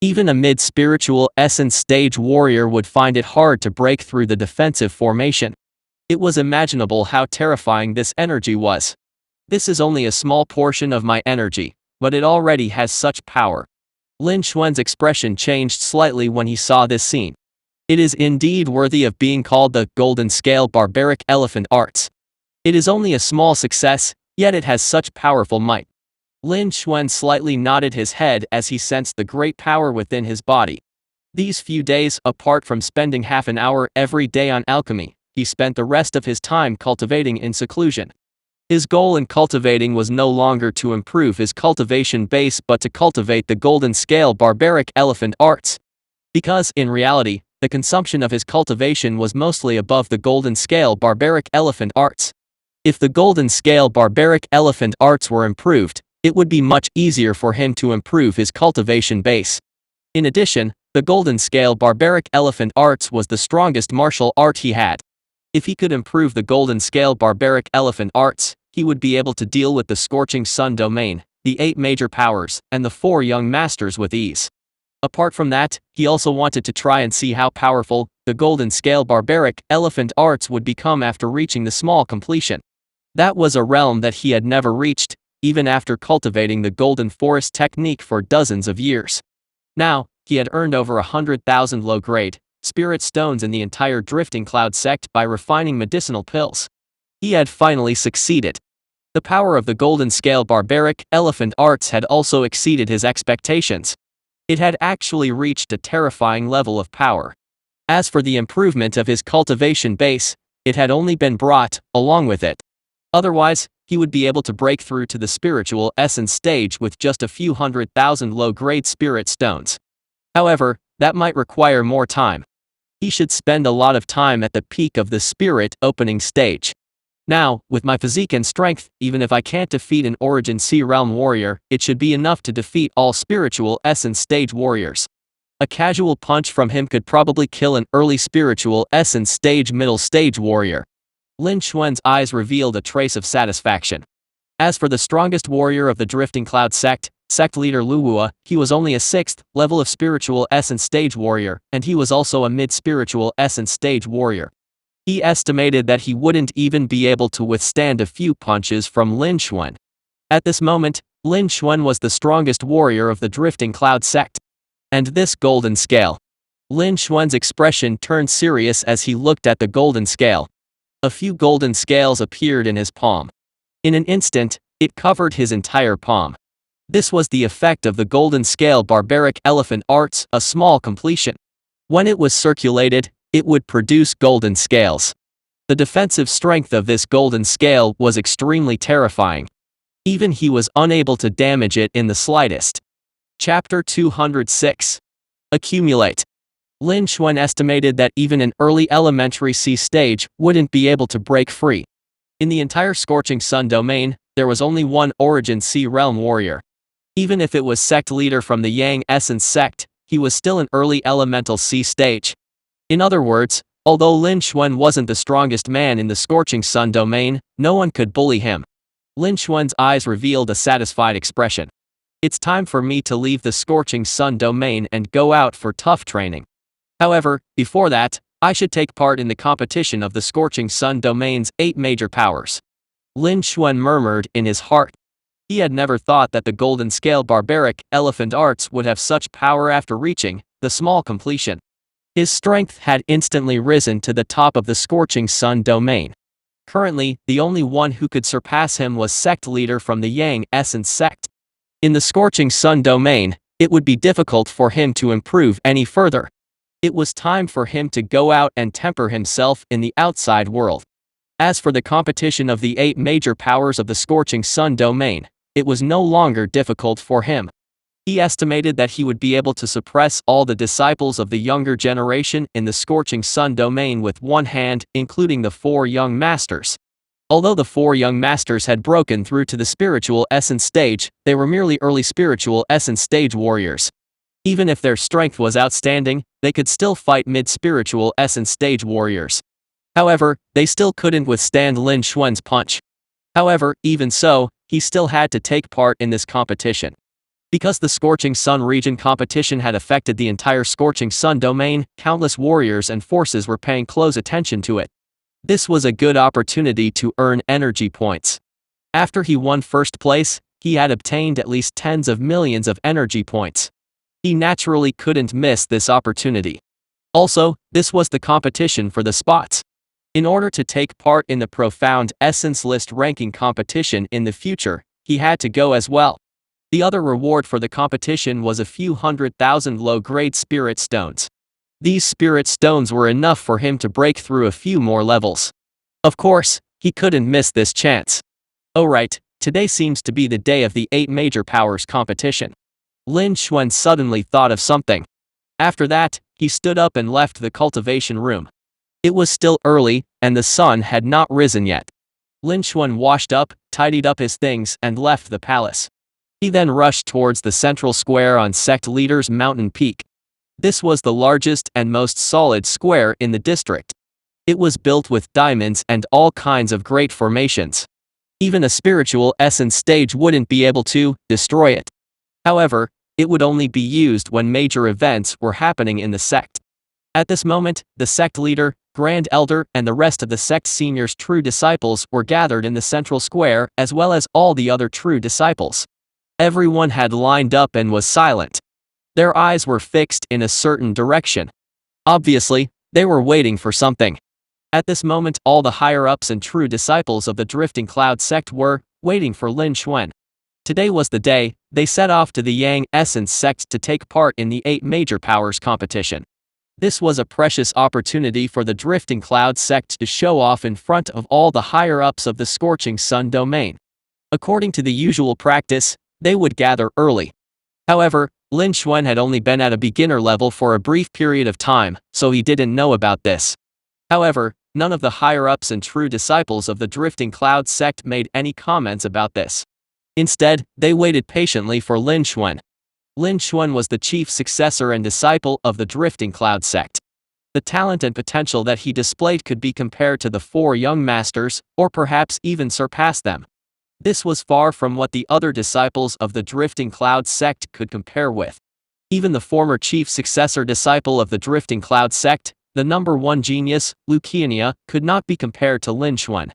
Even a mid-spiritual essence stage warrior would find it hard to break through the defensive formation. It was imaginable how terrifying this energy was. This is only a small portion of my energy, but it already has such power. Lin Xuan's expression changed slightly when he saw this scene. It is indeed worthy of being called the Golden Scale Barbaric Elephant Arts. It is only a small success, yet it has such powerful might. Lin Xuan slightly nodded his head as he sensed the great power within his body. These few days, apart from spending half an hour every day on alchemy, he spent the rest of his time cultivating in seclusion. His goal in cultivating was no longer to improve his cultivation base but to cultivate the golden scale barbaric elephant arts. Because, in reality, the consumption of his cultivation was mostly above the golden scale barbaric elephant arts. If the golden scale barbaric elephant arts were improved, it would be much easier for him to improve his cultivation base. In addition, the golden scale barbaric elephant arts was the strongest martial art he had. If he could improve the golden scale barbaric elephant arts, he would be able to deal with the scorching sun domain, the 8 major powers, and the 4 young masters with ease. Apart from that, he also wanted to try and see how powerful the golden scale barbaric elephant arts would become after reaching the small completion. That was a realm that he had never reached, even after cultivating the golden forest technique for dozens of years. Now, he had earned over 100,000 low-grade spirit stones in the entire Drifting Cloud sect by refining medicinal pills. He had finally succeeded. The power of the golden scale barbaric elephant arts had also exceeded his expectations. It had actually reached a terrifying level of power. As for the improvement of his cultivation base, it had only been brought along with it. Otherwise, he would be able to break through to the spiritual essence stage with just a few 100,000 low-grade spirit stones. However, that might require more time. He should spend a lot of time at the peak of the spirit opening stage. Now, with my physique and strength, even if I can't defeat an Origin C realm warrior, it should be enough to defeat all spiritual essence stage warriors. A casual punch from him could probably kill an early spiritual essence stage middle stage warrior. Lin Xuan's eyes revealed a trace of satisfaction. As for the strongest warrior of the Drifting Cloud sect leader Luhua, he was only a 6th level of spiritual essence stage warrior, and he was also a mid-spiritual essence stage warrior. He estimated that he wouldn't even be able to withstand a few punches from Lin Xuan. At this moment, Lin Xuan was the strongest warrior of the Drifting Cloud sect. And this golden scale. Lin Xuan's expression turned serious as he looked at the golden scale. A few golden scales appeared in his palm. In an instant, it covered his entire palm. This was the effect of the golden scale barbaric elephant arts, a small completion. When it was circulated, it would produce golden scales. The defensive strength of this golden scale was extremely terrifying. Even he was unable to damage it in the slightest. Chapter 206. Accumulate. Lin Xuan estimated that even an early elementary C stage wouldn't be able to break free. In the entire scorching sun domain, There was only one Origin Sea Realm warrior. Even if it was sect leader from the Yang Essence sect, he was still an early elemental sea stage. In other words, although Lin Xuan wasn't the strongest man in the Scorching Sun domain, no one could bully him. Lin Xuan's eyes revealed a satisfied expression. It's time for me to leave the Scorching Sun domain and go out for tough training. However, before that, I should take part in the competition of the Scorching Sun domain's 8 major powers. Lin Xuan murmured in his heart. He had never thought that the Golden Scale Barbaric Elephant Arts would have such power after reaching the small completion. His strength had instantly risen to the top of the Scorching Sun domain. Currently, the only one who could surpass him was sect leader from the Yang Essence sect. In the Scorching Sun domain, it would be difficult for him to improve any further. It was time for him to go out and temper himself in the outside world. As for the competition of the 8 major powers of the Scorching Sun domain, it was no longer difficult for him. He estimated that he would be able to suppress all the disciples of the younger generation in the Scorching Sun domain with one hand, including the 4 young masters. Although the 4 young masters had broken through to the Spiritual Essence stage, they were merely early Spiritual Essence stage warriors. Even if their strength was outstanding, they could still fight mid-Spiritual Essence stage warriors. However, they still couldn't withstand Lin Xuan's punch. However, even so, he still had to take part in this competition. Because the Scorching Sun region competition had affected the entire Scorching Sun domain, countless warriors and forces were paying close attention to it. This was a good opportunity to earn energy points. After he won first place, he had obtained at least tens of millions of energy points. He naturally couldn't miss this opportunity. Also, this was the competition for the spots. In order to take part in the Profound Essence List ranking competition in the future, he had to go as well. The other reward for the competition was a few 100,000 low-grade spirit stones. These spirit stones were enough for him to break through a few more levels. Of course, he couldn't miss this chance. Oh right, today seems to be the day of the 8 major powers competition. Lin Xuan suddenly thought of something. After that, he stood up and left the cultivation room. It was still early, and the sun had not risen yet. Lin Xuan washed up, tidied up his things, and left the palace. He then rushed towards the central square on sect leader's mountain peak. This was the largest and most solid square in the district. It was built with diamonds and all kinds of great formations. Even a Spiritual Essence stage wouldn't be able to destroy it. However, it would only be used when major events were happening in the sect. At this moment, the sect leader, Grand Elder, and the rest of the sect seniors' true disciples were gathered in the central square, as well as all the other true disciples. Everyone had lined up and was silent. Their eyes were fixed in a certain direction. Obviously, they were waiting for something. At this moment, all the higher-ups and true disciples of the Drifting Cloud sect were waiting for Lin Xuan. Today was the day. They set off to the Yang Essence sect to take part in the 8 major powers competition. This was a precious opportunity for the Drifting Cloud sect to show off in front of all the higher-ups of the Scorching Sun domain. According to the usual practice, they would gather early. However, Lin Xuan had only been at a beginner level for a brief period of time, so he didn't know about this. However, none of the higher-ups and true disciples of the Drifting Cloud sect made any comments about this. Instead, they waited patiently for Lin Xuan. Lin Xuan was the chief successor and disciple of the Drifting Cloud sect. The talent and potential that he displayed could be compared to the 4 young masters, or perhaps even surpass them. This was far from what the other disciples of the Drifting Cloud sect could compare with. Even the former chief successor disciple of the Drifting Cloud sect, the number 1 genius, Lucania, could not be compared to Lin Xuan.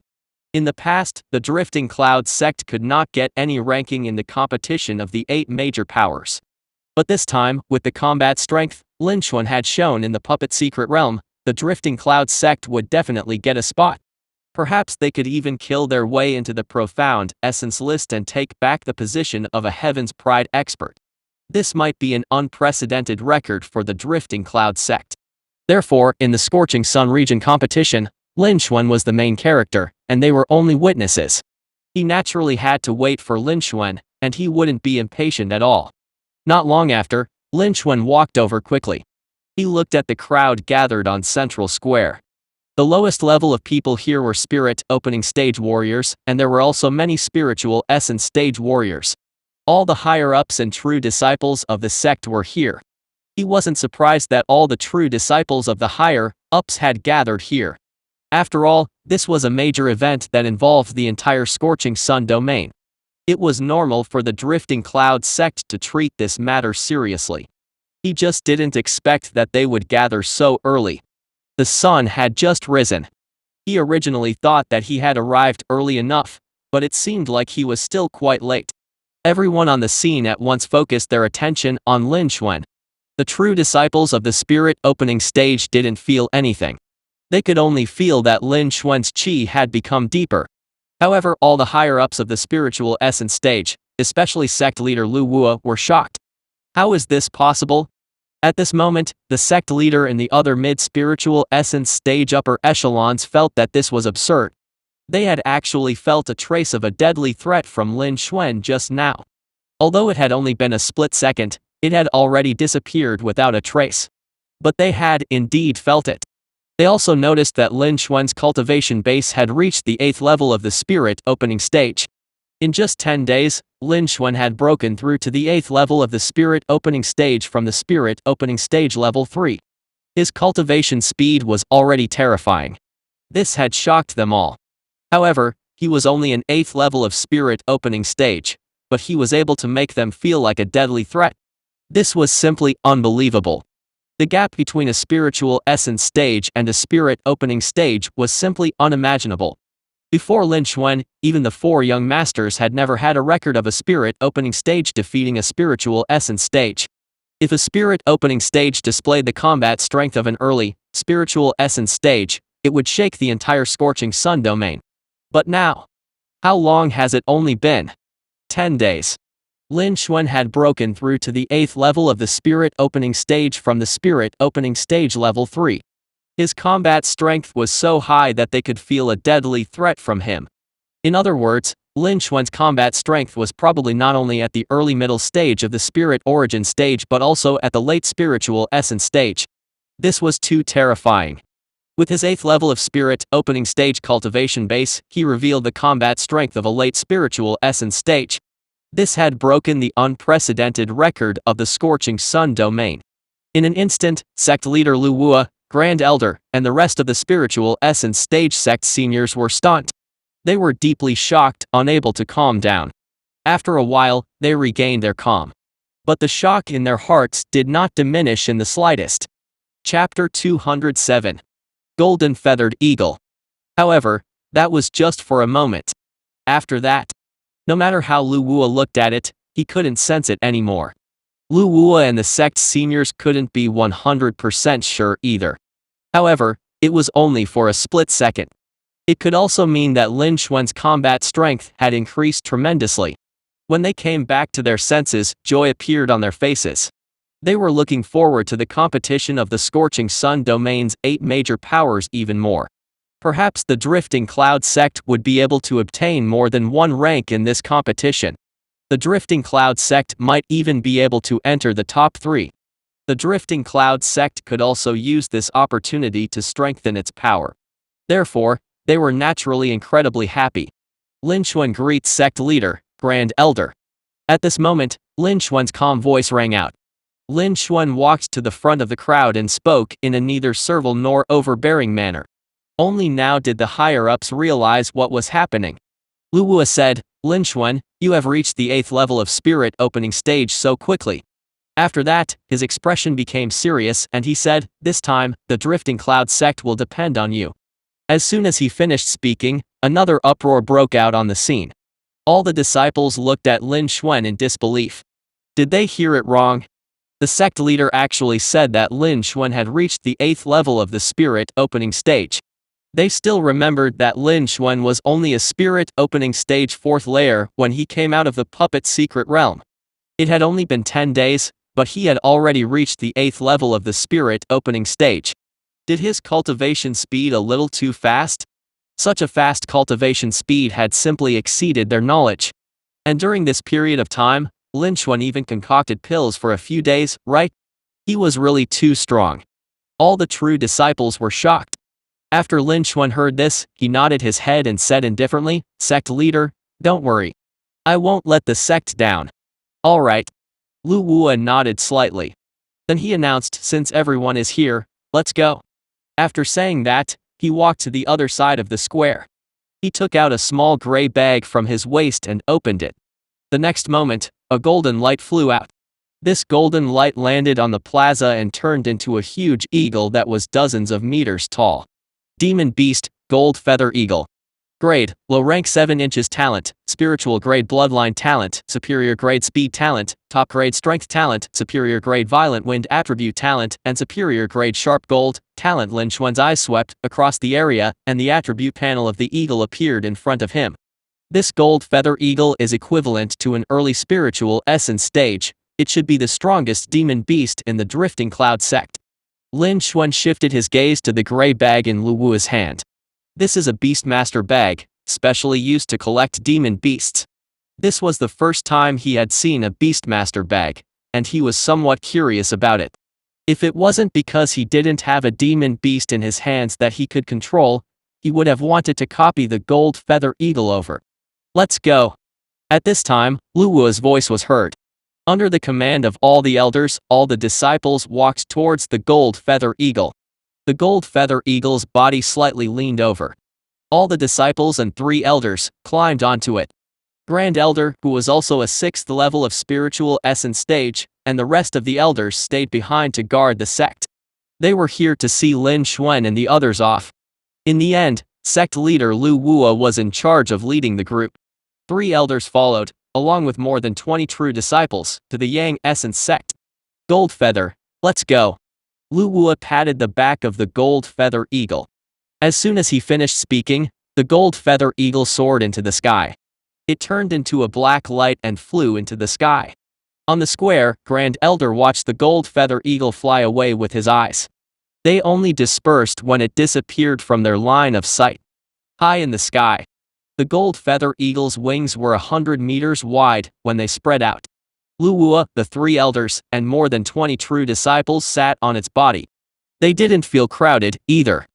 In the past, the Drifting Cloud sect could not get any ranking in the competition of the 8 major powers. But this time, with the combat strength Lin Xuan had shown in the Puppet Secret Realm, the Drifting Cloud sect would definitely get a spot. Perhaps they could even kill their way into the Profound Essence list and take back the position of a Heaven's Pride expert. This might be an unprecedented record for the Drifting Cloud sect. Therefore, in the Scorching Sun region competition, Lin Xuan was the main character, and they were only witnesses. He naturally had to wait for Lin Xuan, and he wouldn't be impatient at all. Not long after, Lin Xuan walked over quickly. He looked at the crowd gathered on Central Square. The lowest level of people here were spirit opening stage warriors, and there were also many spiritual essence stage warriors. All the higher-ups and true disciples of the sect were here. He wasn't surprised that all the true disciples of the higher-ups had gathered here. After all, this was a major event that involved the entire Scorching Sun domain. It was normal for the Drifting Cloud sect to treat this matter seriously. He just didn't expect that they would gather so early. The sun had just risen. He originally thought that he had arrived early enough, but it seemed like he was still quite late. Everyone on the scene at once focused their attention on Lin Xuan. The true disciples of the spirit opening stage didn't feel anything. They could only feel that Lin Xuan's chi had become deeper. However, all the higher-ups of the spiritual essence stage, especially sect leader Lu Wua, were shocked. How is this possible? At this moment, the sect leader and the other mid-spiritual essence stage upper echelons felt that this was absurd. They had actually felt a trace of a deadly threat from Lin Xuan just now. Although it had only been a split second, it had already disappeared without a trace. But they had indeed felt it. They also noticed that Lin Xuan's cultivation base had reached the 8th level of the spirit opening stage. In just 10 days, Lin Xuan had broken through to the 8th level of the spirit opening stage from the spirit opening stage level 3. His cultivation speed was already terrifying. This had shocked them all. However, he was only an 8th level of spirit opening stage, but he was able to make them feel like a deadly threat. This was simply unbelievable. The gap between a spiritual essence stage and a spirit opening stage was simply unimaginable. Before Lin Xuan, even the 4 young masters had never had a record of a spirit opening stage defeating a spiritual essence stage. If a spirit opening stage displayed the combat strength of an early, spiritual essence stage, it would shake the entire Scorching Sun domain. But now, how long has it only been? 10 days. Lin Xuan had broken through to the 8th level of the spirit opening stage from the spirit opening stage level 3. His combat strength was so high that they could feel a deadly threat from him. In other words, Lin Xuan's combat strength was probably not only at the early middle stage of the spirit origin stage but also at the late spiritual essence stage. This was too terrifying. With his 8th level of spirit opening stage cultivation base, he revealed the combat strength of a late spiritual essence stage. This had broken the unprecedented record of the Scorching Sun domain. In an instant, sect leader Lu Wua, Grand Elder, and the rest of the spiritual essence stage sect seniors were stunned. They were deeply shocked, unable to calm down. After a while, they regained their calm. But the shock in their hearts did not diminish in the slightest. Chapter 207. Golden Feathered Eagle. However, that was just for a moment. After that, no matter how Lu Wua looked at it, he couldn't sense it anymore. Lu Wua and the sect's seniors couldn't be 100% sure either. However, it was only for a split second. It could also mean that Lin Xuan's combat strength had increased tremendously. When they came back to their senses, joy appeared on their faces. They were looking forward to the competition of the Scorching Sun domain's 8 major powers even more. Perhaps the Drifting Cloud sect would be able to obtain more than one rank in this competition. The Drifting Cloud sect might even be able to enter the top 3. The Drifting Cloud sect could also use this opportunity to strengthen its power. Therefore, they were naturally incredibly happy. Lin Xuan greets sect leader, Grand Elder. At this moment, Lin Xuan's calm voice rang out. Lin Xuan walked to the front of the crowd and spoke in a neither servile nor overbearing manner. Only now did the higher-ups realize what was happening. Lu Wua said, Lin Xuan, you have reached the 8th level of spirit opening stage so quickly. After that, his expression became serious and he said, this time, the Drifting Cloud sect will depend on you. As soon as he finished speaking, another uproar broke out on the scene. All the disciples looked at Lin Xuan in disbelief. Did they hear it wrong? The sect leader actually said that Lin Xuan had reached the 8th level of the spirit opening stage. They still remembered that Lin Xuan was only a spirit opening stage 4th layer when he came out of the puppet secret realm. It had only been 10 days, but he had already reached the 8th level of the spirit opening stage. Did his cultivation speed a little too fast? Such a fast cultivation speed had simply exceeded their knowledge. And during this period of time, Lin Xuan even concocted pills for a few days, right? He was really too strong. All the true disciples were shocked. After Lin Xuan heard this, he nodded his head and said indifferently, "Sect leader, don't worry. I won't let the sect down." "Alright." Lu Wu nodded slightly. Then he announced, "Since everyone is here, let's go." After saying that, he walked to the other side of the square. He took out a small gray bag from his waist and opened it. The next moment, a golden light flew out. This golden light landed on the plaza and turned into a huge eagle that was dozens of meters tall. Demon Beast, Gold Feather Eagle. Grade, low rank 7 inches talent, spiritual grade bloodline talent, superior grade speed talent, top grade strength talent, superior grade violent wind attribute talent, and superior grade sharp gold talent. Lin Xuan's eyes swept across the area, and the attribute panel of the eagle appeared in front of him. This gold feather eagle is equivalent to an early spiritual essence stage. It should be the strongest demon beast in the Drifting Cloud sect. Lin Xuan shifted his gaze to the gray bag in Lu Wu's hand. This is a Beastmaster bag, specially used to collect demon beasts. This was the first time he had seen a Beastmaster bag, and he was somewhat curious about it. If it wasn't because he didn't have a demon beast in his hands that he could control, he would have wanted to copy the gold feather eagle over. "Let's go." At this time, Lu Wu's voice was heard. Under the command of all the elders, all the disciples walked towards the gold feather eagle. The gold feather eagle's body slightly leaned over. All the disciples and 3 elders climbed onto it. Grand Elder, who was also a 6th level of spiritual essence stage, and the rest of the elders stayed behind to guard the sect. They were here to see Lin Xuan and the others off. In the end, sect leader Lu Wu was in charge of leading the group. 3 elders followed, along with more than 20 true disciples, to the Yang Essence sect. "Gold Feather, let's go." Lu Wu patted the back of the gold feather eagle. As soon as he finished speaking, the gold feather eagle soared into the sky. It turned into a black light and flew into the sky. On the square, Grand Elder watched the gold feather eagle fly away with his eyes. They only dispersed when it disappeared from their line of sight. High in the sky, the gold feather eagle's wings were 100 meters wide when they spread out. Lu Wu, the 3 elders, and more than 20 true disciples sat on its body. They didn't feel crowded, either.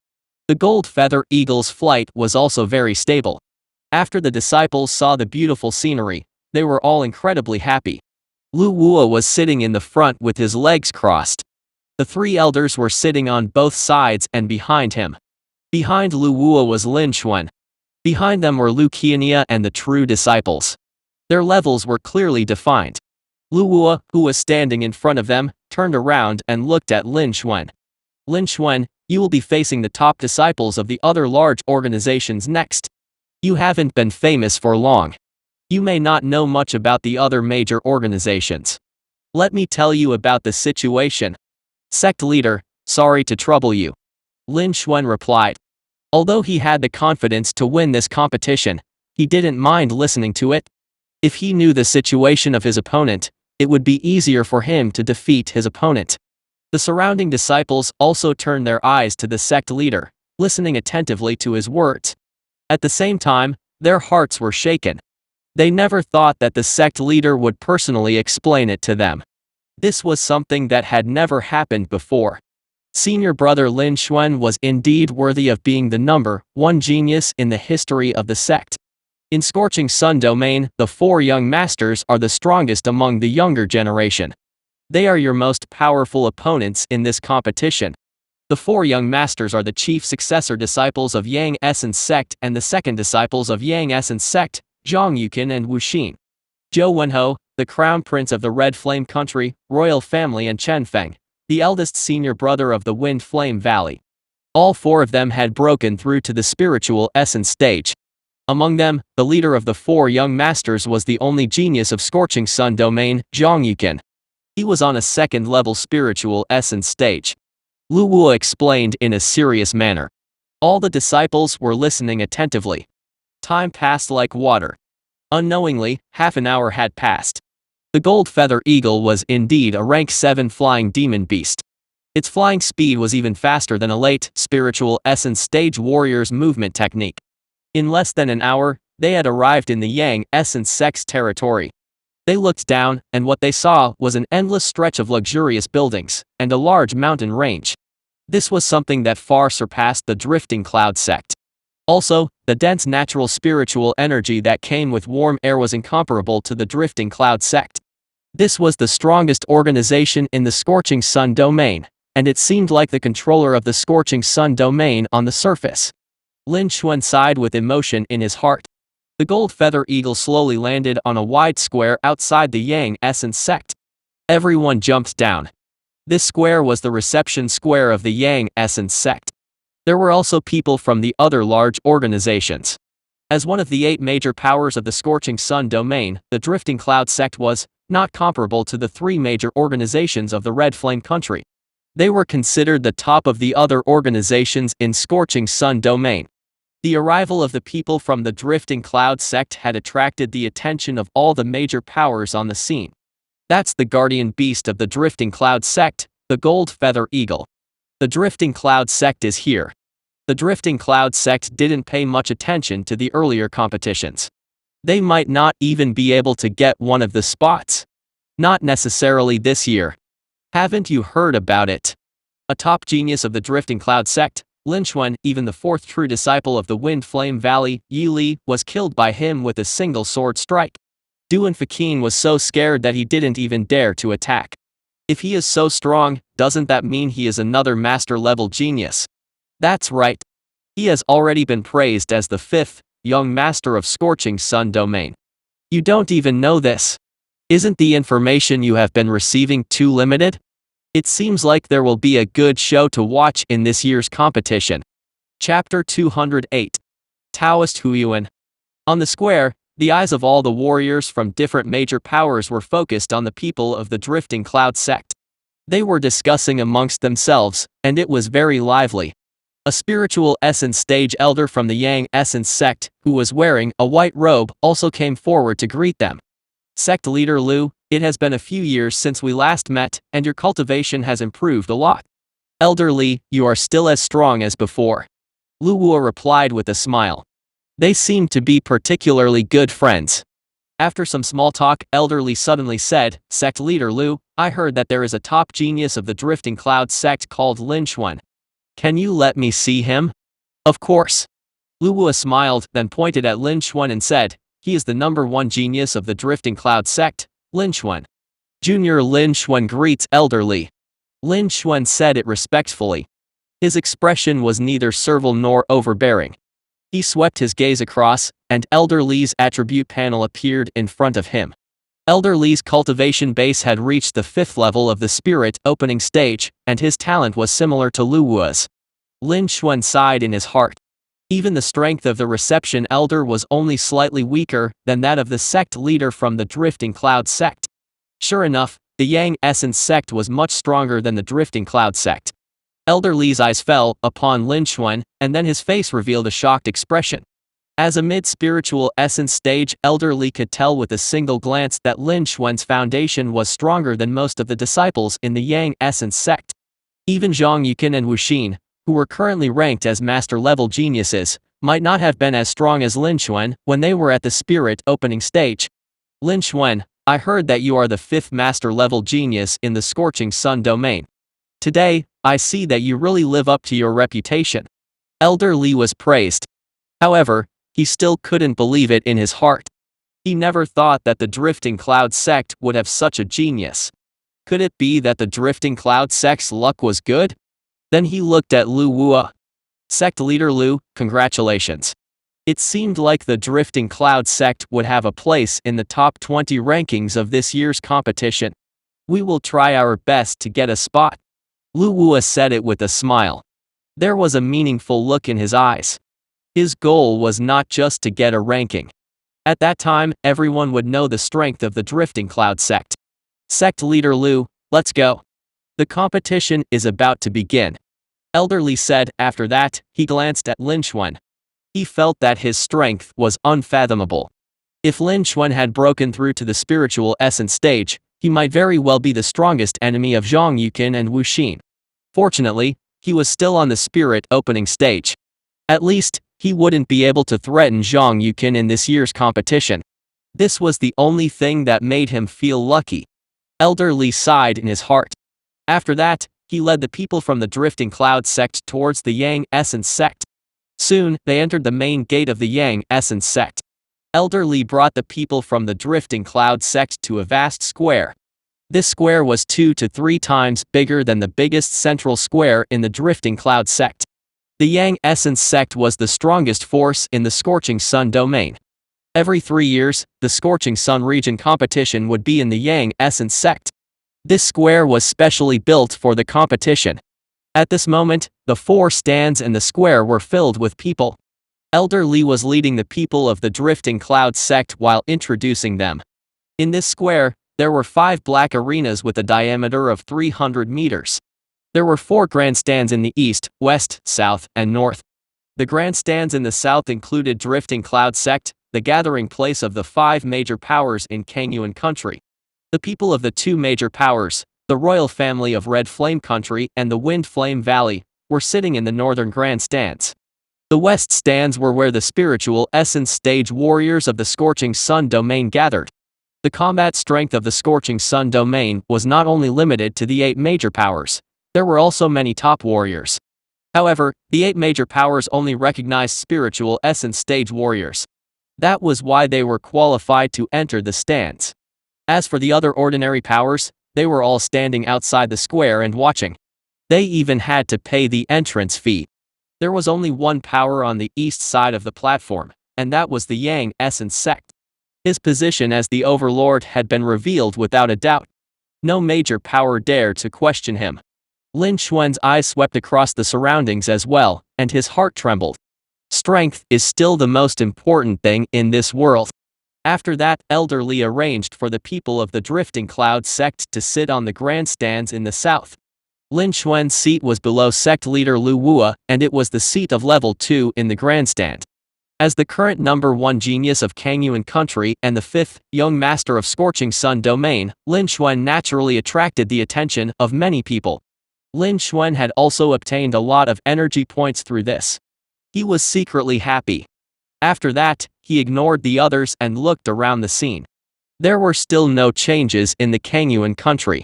The gold feather eagle's flight was also very stable. After the disciples saw the beautiful scenery, they were all incredibly happy. Lu Wu was sitting in the front with his legs crossed. The 3 elders were sitting on both sides and behind him. Behind Lu Wu was Lin Xuan. Behind them were Lu Qiania and the true disciples. Their levels were clearly defined. Lu Wu, who was standing in front of them, turned around and looked at Lin Xuan. "Lin Xuan, you will be facing the top disciples of the other large organizations next. You haven't been famous for long. You may not know much about the other major organizations. Let me tell you about the situation." "Sect leader, sorry to trouble you," Lin Xuan replied. Although he had the confidence to win this competition, he didn't mind listening to it. If he knew the situation of his opponent, it would be easier for him to defeat his opponent. The surrounding disciples also turned their eyes to the sect leader, listening attentively to his words. At the same time, their hearts were shaken. They never thought that the sect leader would personally explain it to them. This was something that had never happened before. Senior brother Lin Xuan was indeed worthy of being the number 1 genius in the history of the sect. In Scorching Sun domain, the 4 young masters are the strongest among the younger generation. They are your most powerful opponents in this competition. The 4 young masters are the chief successor disciples of Yang Essence sect and the second disciples of Yang Essence sect, Zhang Yuqin and Wu Xin. Zhou Wenhou, the crown prince of the Red Flame country, royal family, and Chen Feng, the eldest senior brother of the Wind Flame Valley. All 4 of them had broken through to the spiritual essence stage. Among them, the leader of the 4 young masters was the only genius of Scorching Sun domain, Zhang Yuqin. He was on a 2nd level spiritual essence stage. Lu Wu explained in a serious manner. All the disciples were listening attentively. Time passed like water. Unknowingly, half an hour had passed. The gold feather eagle was indeed a rank 7 flying demon beast. Its flying speed was even faster than a late spiritual essence stage warrior's movement technique. In less than an hour, they had arrived in the Yang Essence sect's territory. They looked down, and what they saw was an endless stretch of luxurious buildings and a large mountain range. This was something that far surpassed the Drifting Cloud sect. Also, the dense natural spiritual energy that came with warm air was incomparable to the Drifting Cloud sect. This was the strongest organization in the Scorching Sun domain, and it seemed like the controller of the Scorching Sun domain on the surface. Lin Xuan sighed with emotion in his heart. The gold feather eagle slowly landed on a wide square outside the Yang Essence sect. Everyone jumped down. This square was the reception square of the Yang Essence sect. There were also people from the other large organizations. As one of the 8 major powers of the Scorching Sun domain, the Drifting Cloud sect was not comparable to the 3 major organizations of the Red Flame country. They were considered the top of the other organizations in Scorching Sun domain. The arrival of the people from the Drifting Cloud sect had attracted the attention of all the major powers on the scene. That's the guardian beast of the Drifting Cloud sect, the Gold Feather Eagle. The Drifting Cloud sect is here. The Drifting Cloud sect didn't pay much attention to the earlier competitions. They might not even be able to get one of the spots. Not necessarily this year. Haven't you heard about it? A top genius of the Drifting Cloud sect, Lin Xuan, even the 4th true disciple of the Wind Flame Valley, Yi Li, was killed by him with a single sword strike. Duan Fakin was so scared that he didn't even dare to attack. If he is so strong, doesn't that mean he is another master-level genius? That's right. He has already been praised as the 5th, young master of Scorching Sun domain. You don't even know this. Isn't the information you have been receiving too limited? It seems like there will be a good show to watch in this year's competition. Chapter 208. Taoist Huiyuan. On the square, the eyes of all the warriors from different major powers were focused on the people of the Drifting Cloud sect. They were discussing amongst themselves, and it was very lively. A spiritual essence stage elder from the Yang Essence sect, who was wearing a white robe, also came forward to greet them. Sect leader Lu, it has been a few years since we last met, and your cultivation has improved a lot. Elder Li, you are still as strong as before. Lu Wu replied with a smile. They seemed to be particularly good friends. After some small talk, Elder Li suddenly said, Sect leader Lu, I heard that there is a top genius of the Drifting Cloud sect called Lin Xuan. Can you let me see him? Of course. Lu Wu smiled, then pointed at Lin Xuan and said, he is the #1 genius of the Drifting Cloud sect, Lin Xuan. Junior Lin Xuan greets Elder Li. Lin Xuan said it respectfully. His expression was neither servile nor overbearing. He swept his gaze across, and Elder Li's attribute panel appeared in front of him. Elder Li's cultivation base had reached the 5th level of the spirit opening stage, and his talent was similar to Lu Wu's. Lin Xuan sighed in his heart. Even the strength of the reception elder was only slightly weaker than that of the sect leader from the Drifting Cloud sect. Sure enough, the Yang Essence sect was much stronger than the Drifting Cloud sect. Elder Li's eyes fell upon Lin Xuan, and then his face revealed a shocked expression. As a mid-spiritual essence stage, Elder Li could tell with a single glance that Lin Xuan's foundation was stronger than most of the disciples in the Yang Essence sect. Even Zhang Yuqin and Wu Xin, who were currently ranked as master-level geniuses, might not have been as strong as Lin Xuan when they were at the spirit opening stage. Lin Xuan, I heard that you are the 5th master-level genius in the Scorching Sun domain. Today, I see that you really live up to your reputation. Elder Li was praised. However, he still couldn't believe it in his heart. He never thought that the Drifting Cloud sect would have such a genius. Could it be that the Drifting Cloud sect's luck was good? Then he looked at Lu Wu. Sect leader Lu, congratulations. It seemed like the Drifting Cloud sect would have a place in the top 20 rankings of this year's competition. We will try our best to get a spot. Lu Wu said it with a smile. There was a meaningful look in his eyes. His goal was not just to get a ranking. At that time, everyone would know the strength of the Drifting Cloud sect. Sect leader Lu, let's go. The competition is about to begin. Elder Li said. After that, he glanced at Lin Xuan. He felt that his strength was unfathomable. If Lin Xuan had broken through to the spiritual essence stage, he might very well be the strongest enemy of Zhang Yuqin and Wu Xin. Fortunately, he was still on the spirit opening stage. At least, he wouldn't be able to threaten Zhang Yuqin in this year's competition. This was the only thing that made him feel lucky. Elder Li sighed in his heart. After that, He led the people from the drifting cloud sect towards the Yang essence sect. Soon, they entered the main gate of the Yang essence sect. Elder Li brought the people from the drifting cloud sect to a vast square. This square was 2 to 3 times bigger than the biggest central square in the drifting cloud sect. The Yang essence sect was the strongest force in the Scorching Sun domain. Every 3 years, the Scorching Sun region competition would be in the Yang essence sect. This square was specially built for the competition. At this moment, the 4 stands in the square were filled with people. Elder Li was leading the people of the drifting cloud sect while introducing them. In this square, there were 5 black arenas with a diameter of 300 meters. There were 4 grandstands in the east, west, south, and north. The grandstands in the south included drifting cloud sect, the gathering place of the 5 major powers in Kangyuan country. The people of the 2 major powers, the royal family of Red Flame Country and the Wind Flame Valley, were sitting in the northern grandstands. The west stands were where the spiritual essence stage warriors of the Scorching Sun domain gathered. The combat strength of the Scorching Sun domain was not only limited to the 8 major powers, there were also many top warriors. However, the 8 major powers only recognized spiritual essence stage warriors. That was why they were qualified to enter the stands. As for the other ordinary powers, they were all standing outside the square and watching. They even had to pay the entrance fee. There was only one power on the east side of the platform, and that was the Yang essence sect. His position as the overlord had been revealed without a doubt. No major power dared to question him. Lin Xuan's eyes swept across the surroundings as well, and his heart trembled. Strength is still the most important thing in this world. After that, Elder Li arranged for the people of the Drifting Cloud sect to sit on the grandstands in the south. Lin Xuan's seat was below sect leader Lu Wua, and it was the seat of level 2 in the grandstand. As the current number 1 genius of Kangyuan country and the 5th young master of Scorching Sun domain, Lin Xuan naturally attracted the attention of many people. Lin Xuan had also obtained a lot of energy points through this. He was secretly happy. After that, he ignored the others and looked around the scene. There were still no changes in the Kangyuan country.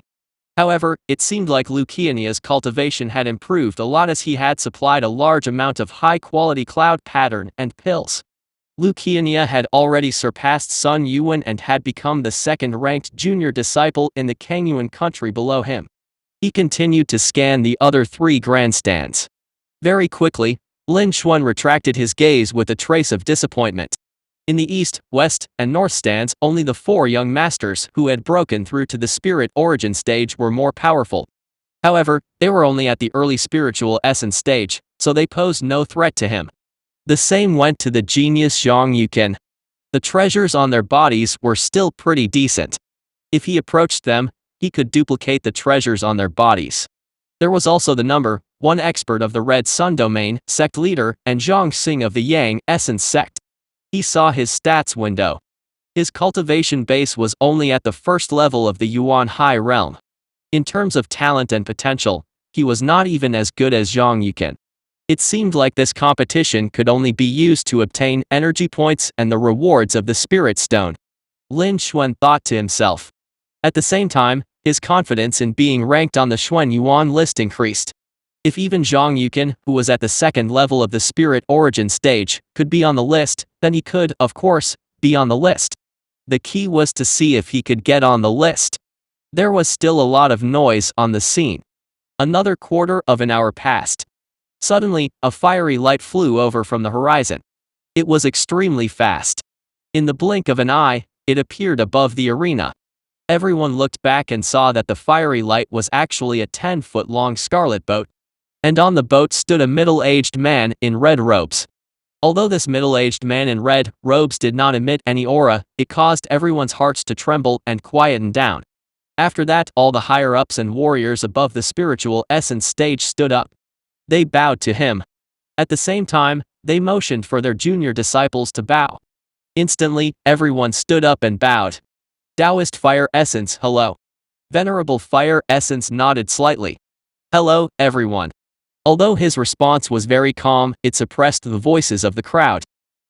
However, it seemed like Lu Qianya's cultivation had improved a lot as he had supplied a large amount of high-quality cloud pattern and pills. Lu Qianya had already surpassed Sun Yuan and had become the 2nd-ranked junior disciple in the Kangyuan country below him. He continued to scan the other 3 grandstands. Very quickly, Lin Xuan retracted his gaze with a trace of disappointment. In the east, west, and north stands, only the 4 young masters who had broken through to the spirit origin stage were more powerful. However, they were only at the early spiritual essence stage, so they posed no threat to him. The same went to the genius Zhang Yuqin. The treasures on their bodies were still pretty decent. If he approached them, he could duplicate the treasures on their bodies. There was also the number 1 expert of the Red Sun domain, sect leader, and Zhang Xing of the Yang essence sect. He saw his stats window. His cultivation base was only at the 1st level of the Yuan High realm. In terms of talent and potential, he was not even as good as Zhang Yuqin. It seemed like this competition could only be used to obtain energy points and the rewards of the Spirit Stone. Lin Xuan thought to himself. At the same time, his confidence in being ranked on the Xuan Yuan list increased. If even Zhang Yuqin, who was at the 2nd level of the spirit origin stage, could be on the list, then he could, of course, be on the list. The key was to see if he could get on the list. There was still a lot of noise on the scene. Another quarter of an hour passed. Suddenly, a fiery light flew over from the horizon. It was extremely fast. In the blink of an eye, it appeared above the arena. Everyone looked back and saw that the fiery light was actually a 10-foot-long scarlet boat. And on the boat stood a middle-aged man in red robes. Although this middle-aged man in red robes did not emit any aura, it caused everyone's hearts to tremble and quieten down. After that, all the higher-ups and warriors above the spiritual essence stage stood up. They bowed to him. At the same time, they motioned for their junior disciples to bow. Instantly, everyone stood up and bowed. Taoist Fire Essence, hello. Venerable Fire Essence nodded slightly. Hello, everyone. Although his response was very calm, it suppressed the voices of the crowd.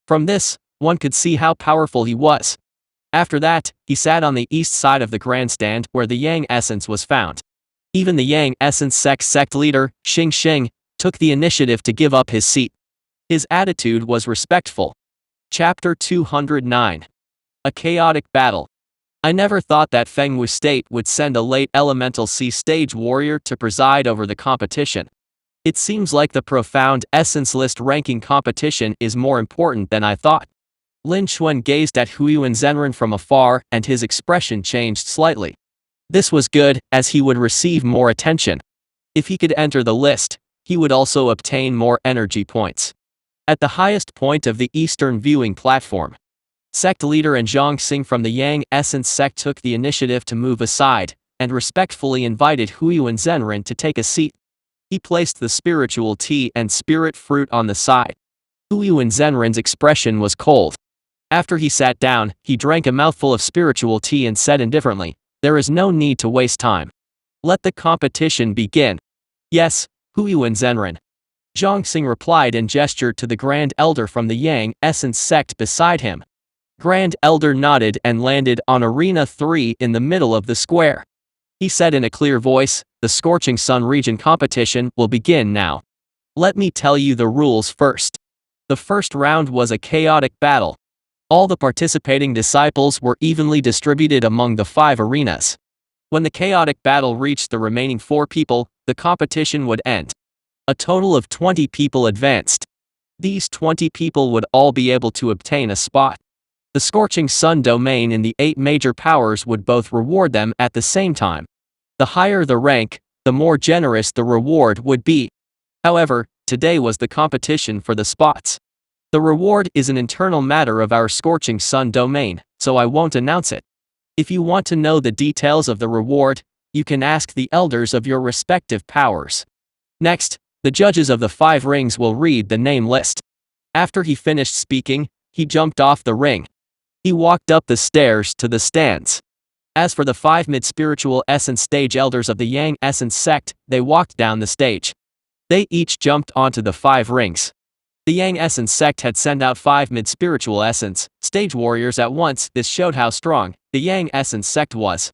From this, one could see how powerful he was. After that, he sat on the east side of the grandstand where the Yang essence was found. Even the Yang Essence sect leader, Xing, took the initiative to give up his seat. His attitude was respectful. Chapter 209. A Chaotic Battle. I never thought that Fengwu State would send a late Elemental C stage warrior to preside over the competition. It seems like the profound Essence List ranking competition is more important than I thought. Lin Xuan gazed at Huiyuan Zenren from afar, and his expression changed slightly. This was good, as he would receive more attention. If he could enter the list, he would also obtain more energy points. At the highest point of the Eastern viewing platform, sect leader and Zhang Xing from the Yang Essence sect took the initiative to move aside, and respectfully invited Huiyuan Zenren to take a seat. He placed the spiritual tea and spirit fruit on the side. Huiyuan Zenren's expression was cold. After he sat down, he drank a mouthful of spiritual tea and said indifferently, "There is no need to waste time. Let the competition begin." "Yes, Huiyuan Zenren." Zhang Xing replied and gestured to the Grand Elder from the Yang Essence sect beside him. Grand Elder nodded and landed on Arena 3 in the middle of the square. He said in a clear voice, "The Scorching Sun region competition will begin now. Let me tell you the rules first." The first round was a chaotic battle. All the participating disciples were evenly distributed among the 5 arenas. When the chaotic battle reached the remaining 4 people, the competition would end. A total of 20 people advanced. These 20 people would all be able to obtain a spot. The Scorching Sun domain in the 8 major powers would both reward them at the same time. The higher the rank, the more generous the reward would be. However, today was the competition for the spots. The reward is an internal matter of our Scorching Sun domain, so I won't announce it. If you want to know the details of the reward, you can ask the elders of your respective powers. Next, the judges of the 5 rings will read the name list. After he finished speaking, he jumped off the ring. He walked up the stairs to the stands. As for the 5 mid-spiritual essence stage elders of the Yang Essence sect, they walked down the stage. They each jumped onto the 5 rings. The Yang Essence sect had sent out 5 mid-spiritual essence stage warriors at once. This showed how strong the Yang Essence sect was.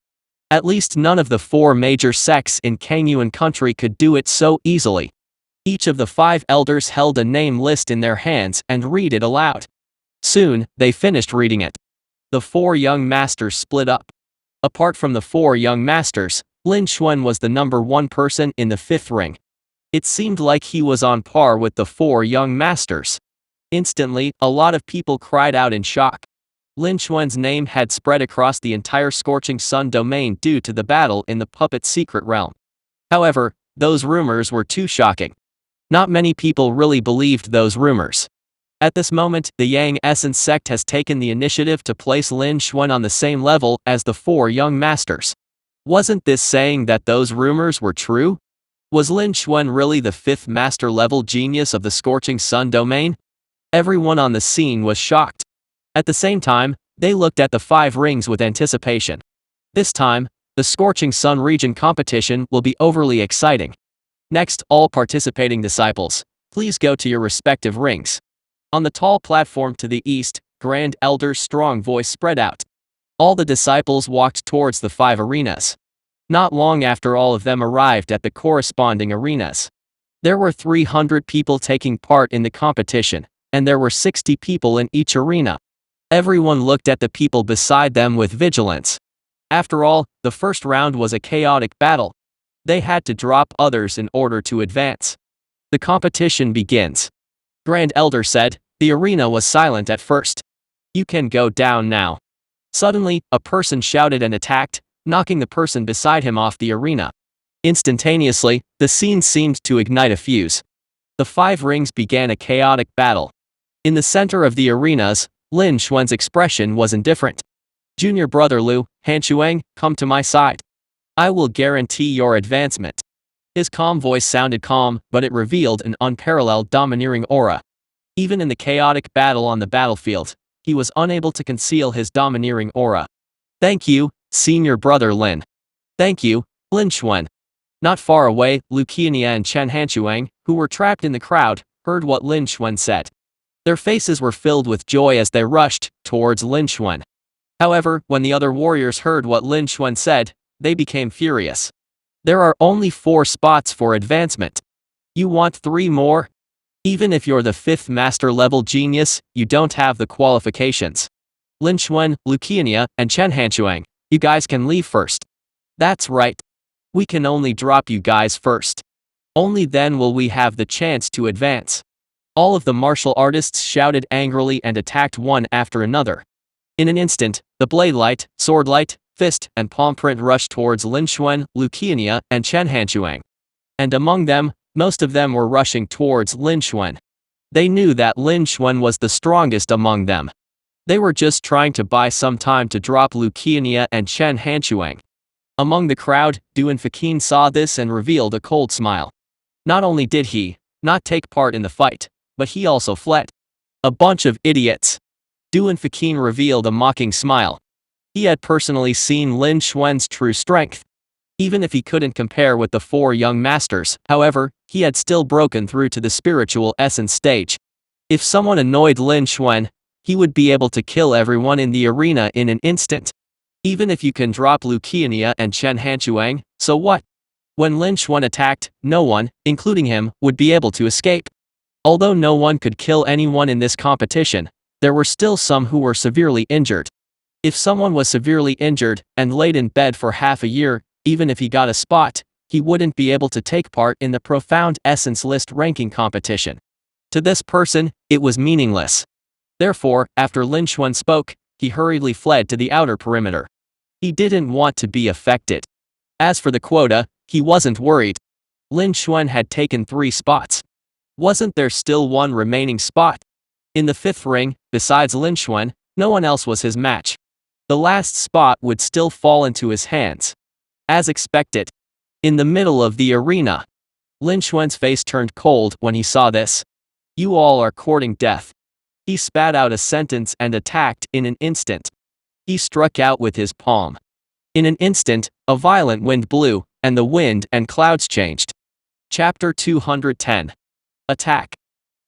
At least none of the 4 major sects in Kangyuan country could do it so easily. Each of the 5 elders held a name list in their hands and read it aloud. Soon, they finished reading it. The 4 young masters split up. Apart from the 4 young masters, Lin Xuan was the number 1 person in the 5th ring. It seemed like he was on par with the 4 young masters. Instantly, a lot of people cried out in shock. Lin Xuan's name had spread across the entire Scorching Sun domain due to the battle in the Puppet Secret Realm. However, those rumors were too shocking. Not many people really believed those rumors. At this moment, the Yang Essence sect has taken the initiative to place Lin Xuan on the same level as the 4 young masters. Wasn't this saying that those rumors were true? Was Lin Xuan really the 5th master-level genius of the Scorching Sun domain? Everyone on the scene was shocked. At the same time, they looked at the 5 rings with anticipation. This time, the Scorching Sun region competition will be overly exciting. Next, all participating disciples, please go to your respective rings. On the tall platform to the east, Grand Elder's strong voice spread out. All the disciples walked towards the 5 arenas. Not long after all of them arrived at the corresponding arenas. There were 300 people taking part in the competition, and there were 60 people in each arena. Everyone looked at the people beside them with vigilance. After all, the first round was a chaotic battle. They had to drop others in order to advance. The competition begins. Grand Elder said. The arena was silent at first. "You can go down now." Suddenly, a person shouted and attacked, knocking the person beside him off the arena. Instantaneously, the scene seemed to ignite a fuse. The 5 rings began a chaotic battle. In the center of the arenas, Lin Xuan's expression was indifferent. "Junior brother Liu, Hanshuang, come to my side. I will guarantee your advancement." His calm voice sounded calm, but it revealed an unparalleled domineering aura. Even in the chaotic battle on the battlefield, he was unable to conceal his domineering aura. "Thank you, senior brother Lin." "Thank you, Lin Xuan." Not far away, Lu Qiannia and Chen Hanshuang, who were trapped in the crowd, heard what Lin Xuan said. Their faces were filled with joy as they rushed towards Lin Xuan. However, when the other warriors heard what Lin Xuan said, they became furious. There are only 4 spots for advancement. You want 3 more? Even if you're the 5th master level genius, you don't have the qualifications. Lin Xuan, Lucania, and Chen Hanchuang, you guys can leave first. That's right. We can only drop you guys first. Only then will we have the chance to advance. All of the martial artists shouted angrily and attacked one after another. In an instant, the blade light, sword light, fist, and palm print rushed towards Lin Xuan, Lucania, and Chen Hanchuang. And among them, most of them were rushing towards Lin Xuan. They knew that Lin Xuan was the strongest among them. They were just trying to buy some time to drop Lucania and Chen Hanchuang. Among the crowd, Duan Fakin saw this and revealed a cold smile. Not only did he not take part in the fight, but he also fled. A bunch of idiots. Duan Fakin revealed a mocking smile. He had personally seen Lin Xuan's true strength. Even if he couldn't compare with the 4 young masters, however, he had still broken through to the spiritual essence stage. If someone annoyed Lin Xuan, he would be able to kill everyone in the arena in an instant. Even if you can drop Lucania and Chen Hanchuang, so what? When Lin Xuan attacked, no one, including him, would be able to escape. Although no one could kill anyone in this competition, there were still some who were severely injured. If someone was severely injured and laid in bed for half a year, even if he got a spot, he wouldn't be able to take part in the profound essence list ranking competition. To this person, it was meaningless. Therefore, after Lin Xuan spoke, he hurriedly fled to the outer perimeter. He didn't want to be affected. As for the quota, he wasn't worried. Lin Xuan had taken 3 spots. Wasn't there still one remaining spot? In the 5th ring, besides Lin Xuan, no one else was his match. The last spot would still fall into his hands. As expected. In the middle of the arena. Lin Xuan's face turned cold when he saw this. You all are courting death. He spat out a sentence and attacked in an instant. He struck out with his palm. In an instant, a violent wind blew, and the wind and clouds changed. Chapter 210. Attack.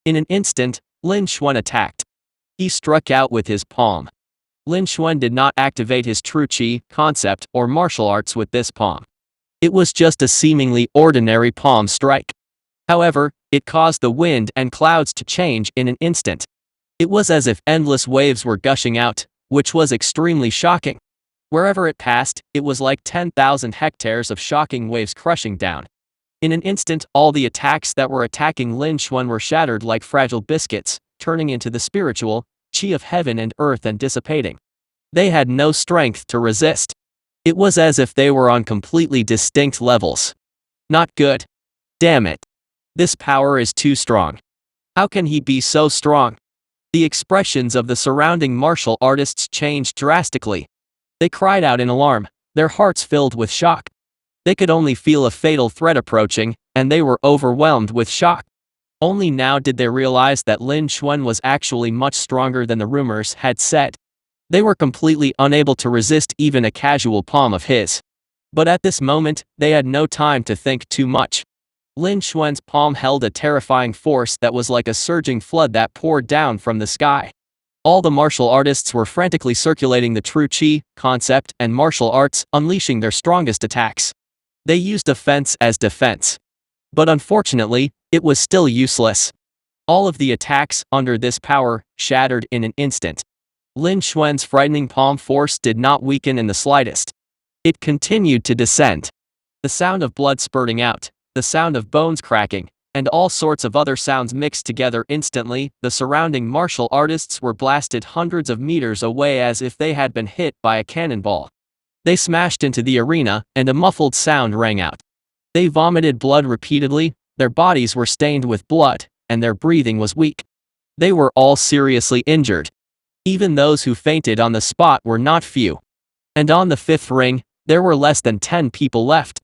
In an instant, Lin Xuan attacked. He struck out with his palm. Lin Xuan did not activate his true qi concept or martial arts with this palm. It was just a seemingly ordinary palm strike. However, it caused the wind and clouds to change in an instant. It was as if endless waves were gushing out, which was extremely shocking. Wherever it passed, it was like 10,000 hectares of shocking waves crushing down. In an instant, all the attacks that were attacking Lin Xuan were shattered like fragile biscuits, turning into the spiritual qi of heaven and earth and dissipating. They had no strength to resist. It was as if they were on completely distinct levels. Not good. Damn it. This power is too strong. How can he be so strong? The expressions of the surrounding martial artists changed drastically. They cried out in alarm, their hearts filled with shock. They could only feel a fatal threat approaching, and they were overwhelmed with shock. Only now did they realize that Lin Xuan was actually much stronger than the rumors had said. They were completely unable to resist even a casual palm of his. But at this moment, they had no time to think too much. Lin Xuan's palm held a terrifying force that was like a surging flood that poured down from the sky. All the martial artists were frantically circulating the true qi concept and martial arts, unleashing their strongest attacks. They used offense as defense. But unfortunately, it was still useless. All of the attacks under this power shattered in an instant. Lin Xuan's frightening palm force did not weaken in the slightest. It continued to descend. The sound of blood spurting out, the sound of bones cracking, and all sorts of other sounds mixed together instantly. The surrounding martial artists were blasted hundreds of meters away as if they had been hit by a cannonball. They smashed into the arena, and a muffled sound rang out. They vomited blood repeatedly, their bodies were stained with blood, and their breathing was weak. They were all seriously injured. Even those who fainted on the spot were not few. And on the 5th ring, there were less than 10 people left.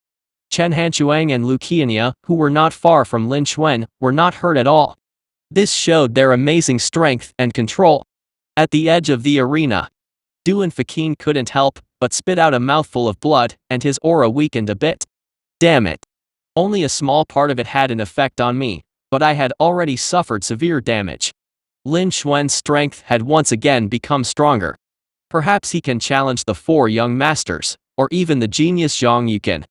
Chen Hanchuang and Lucania, who were not far from Lin Xuan, were not hurt at all. This showed their amazing strength and control. At the edge of the arena, Duan Fakin couldn't help but spit out a mouthful of blood, and his aura weakened a bit. Damn it. Only a small part of it had an effect on me, but I had already suffered severe damage. Lin Xuan's strength had once again become stronger. Perhaps he can challenge the 4 young masters, or even the genius Zhang Yuqin.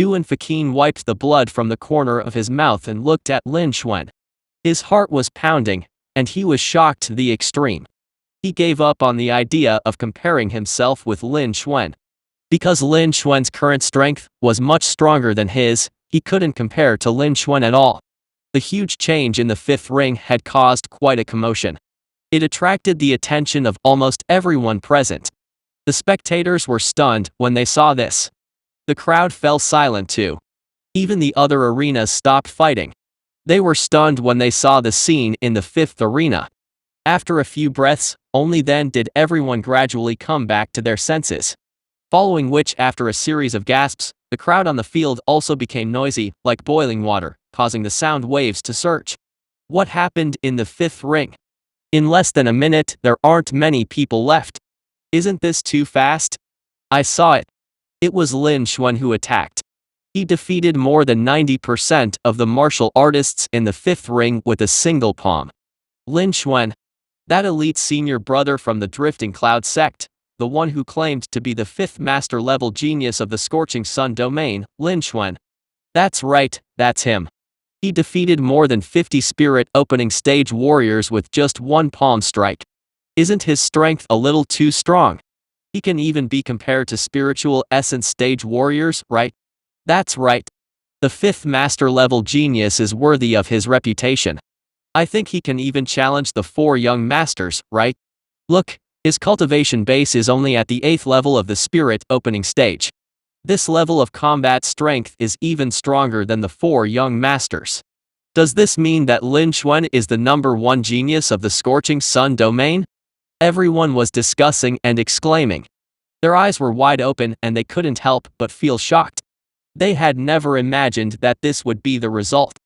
Duan Fakin wiped the blood from the corner of his mouth and looked at Lin Xuan. His heart was pounding, and he was shocked to the extreme. He gave up on the idea of comparing himself with Lin Xuan. Because Lin Xuan's current strength was much stronger than his, he couldn't compare to Lin Xuan at all. The huge change in the fifth ring had caused quite a commotion. It attracted the attention of almost everyone present. The spectators were stunned when they saw this. The crowd fell silent too. Even the other arenas stopped fighting. They were stunned when they saw the scene in the fifth arena. After a few breaths, only then did everyone gradually come back to their senses. Following which, after a series of gasps, the crowd on the field also became noisy, like boiling water, causing the sound waves to surge. What happened in the fifth ring? In less than a minute, there aren't many people left. Isn't this too fast? I saw it. It was Lin Xuan who attacked. He defeated more than 90% of the martial artists in the fifth ring with a single palm. Lin Xuan, that elite senior brother from the Drifting Cloud sect, the one who claimed to be the fifth master-level genius of the Scorching Sun domain, Lin Xuan. That's right, that's him. He defeated more than 50 spirit opening stage warriors with just one palm strike. Isn't his strength a little too strong? He can even be compared to spiritual essence stage warriors, right? That's right. The fifth master-level genius is worthy of his reputation. I think he can even challenge the four young masters, right? Look, his cultivation base is only at the 8th level of the spirit opening stage. This level of combat strength is even stronger than the four young masters. Does this mean that Lin Xuan is the #1 genius of the Scorching Sun domain? Everyone was discussing and exclaiming. Their eyes were wide open and they couldn't help but feel shocked. They had never imagined that this would be the result.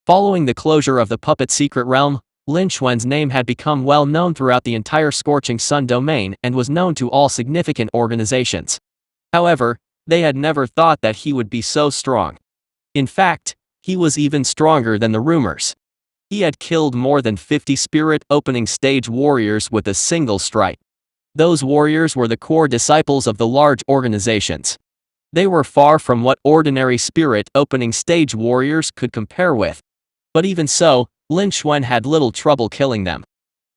Following the closure of the Puppet Secret Realm, Lin Xuan's name had become well known throughout the entire Scorching Sun domain and was known to all significant organizations. However, they had never thought that he would be so strong. In fact, he was even stronger than the rumors. He had killed more than 50 spirit opening stage warriors with a single strike. Those warriors were the core disciples of the large organizations. They were far from what ordinary spirit opening stage warriors could compare with. But even so, Lin Xuan had little trouble killing them.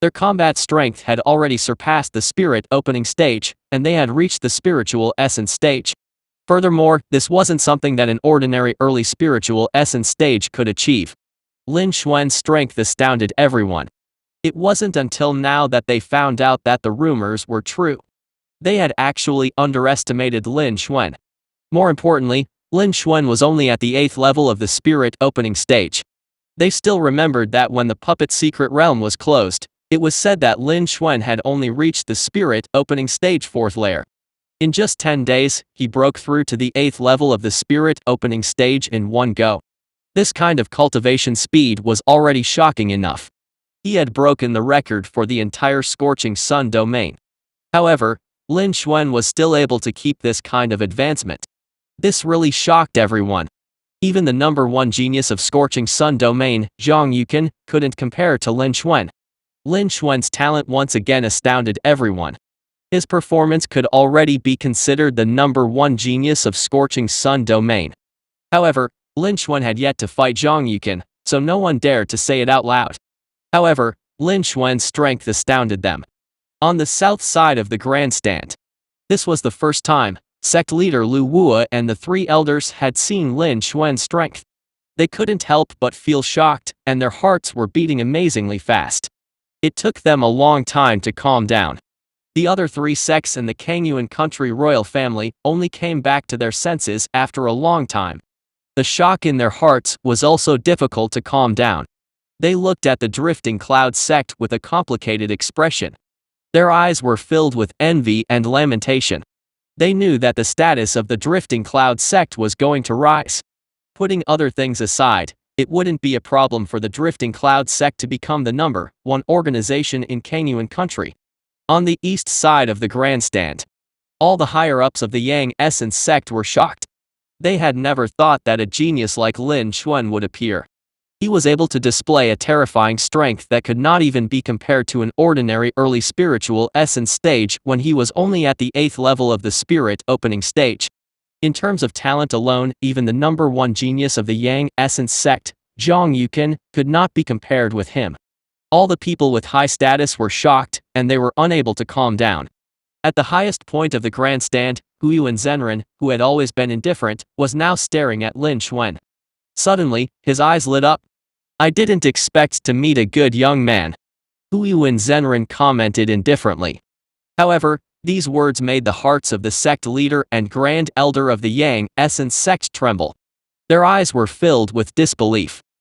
Their combat strength had already surpassed the spirit opening stage, and they had reached the spiritual essence stage. Furthermore, this wasn't something that an ordinary early spiritual essence stage could achieve. Lin Xuan's strength astounded everyone. It wasn't until now that they found out that the rumors were true. They had actually underestimated Lin Xuan. More importantly, Lin Xuan was only at the 8th level of the spirit opening stage. They still remembered that when the Puppet Secret Realm was closed, it was said that Lin Xuan had only reached the spirit opening stage 4th layer. In just 10 days, he broke through to the 8th level of the spirit opening stage in one go. This kind of cultivation speed was already shocking enough. He had broken the record for the entire Scorching Sun domain. However, Lin Xuan was still able to keep this kind of advancement. This really shocked everyone. Even the #1 genius of Scorching Sun domain, Zhang Yukin, couldn't compare to Lin Xuan. Lin Xuan's talent once again astounded everyone. His performance could already be considered the #1 genius of Scorching Sun domain. However, Lin Xuan had yet to fight Zhang Yukin, so no one dared to say it out loud. However, Lin Xuan's strength astounded them. On the south side of the grandstand. This was the first time sect leader Lu Wua and the three elders had seen Lin Xuan's strength. They couldn't help but feel shocked, and their hearts were beating amazingly fast. It took them a long time to calm down. The other three sects in the Kangyuan country royal family only came back to their senses after a long time. The shock in their hearts was also difficult to calm down. They looked at the Drifting Cloud sect with a complicated expression. Their eyes were filled with envy and lamentation. They knew that the status of the Drifting Cloud sect was going to rise. Putting other things aside, it wouldn't be a problem for the Drifting Cloud sect to become the #1 organization in Kangyuan country. On the east side of the grandstand, all the higher-ups of the Yang Essence sect were shocked. They had never thought that a genius like Lin Xuan would appear. He was able to display a terrifying strength that could not even be compared to an ordinary early spiritual essence stage when he was only at the 8th level of the spirit opening stage. In terms of talent alone, even the number one genius of the Yang Essence sect, Zhang Yukin, could not be compared with him. All the people with high status were shocked, and they were unable to calm down. At the highest point of the grandstand, Huiyuan Zenren, who had always been indifferent, was now staring at Lin Xuan. Suddenly, his eyes lit up. "I didn't expect to meet a good young man," Huiyuan Zenren commented indifferently. However, these words made the hearts of the sect leader and grand elder of the Yang Essence sect tremble. Their eyes were filled with disbelief.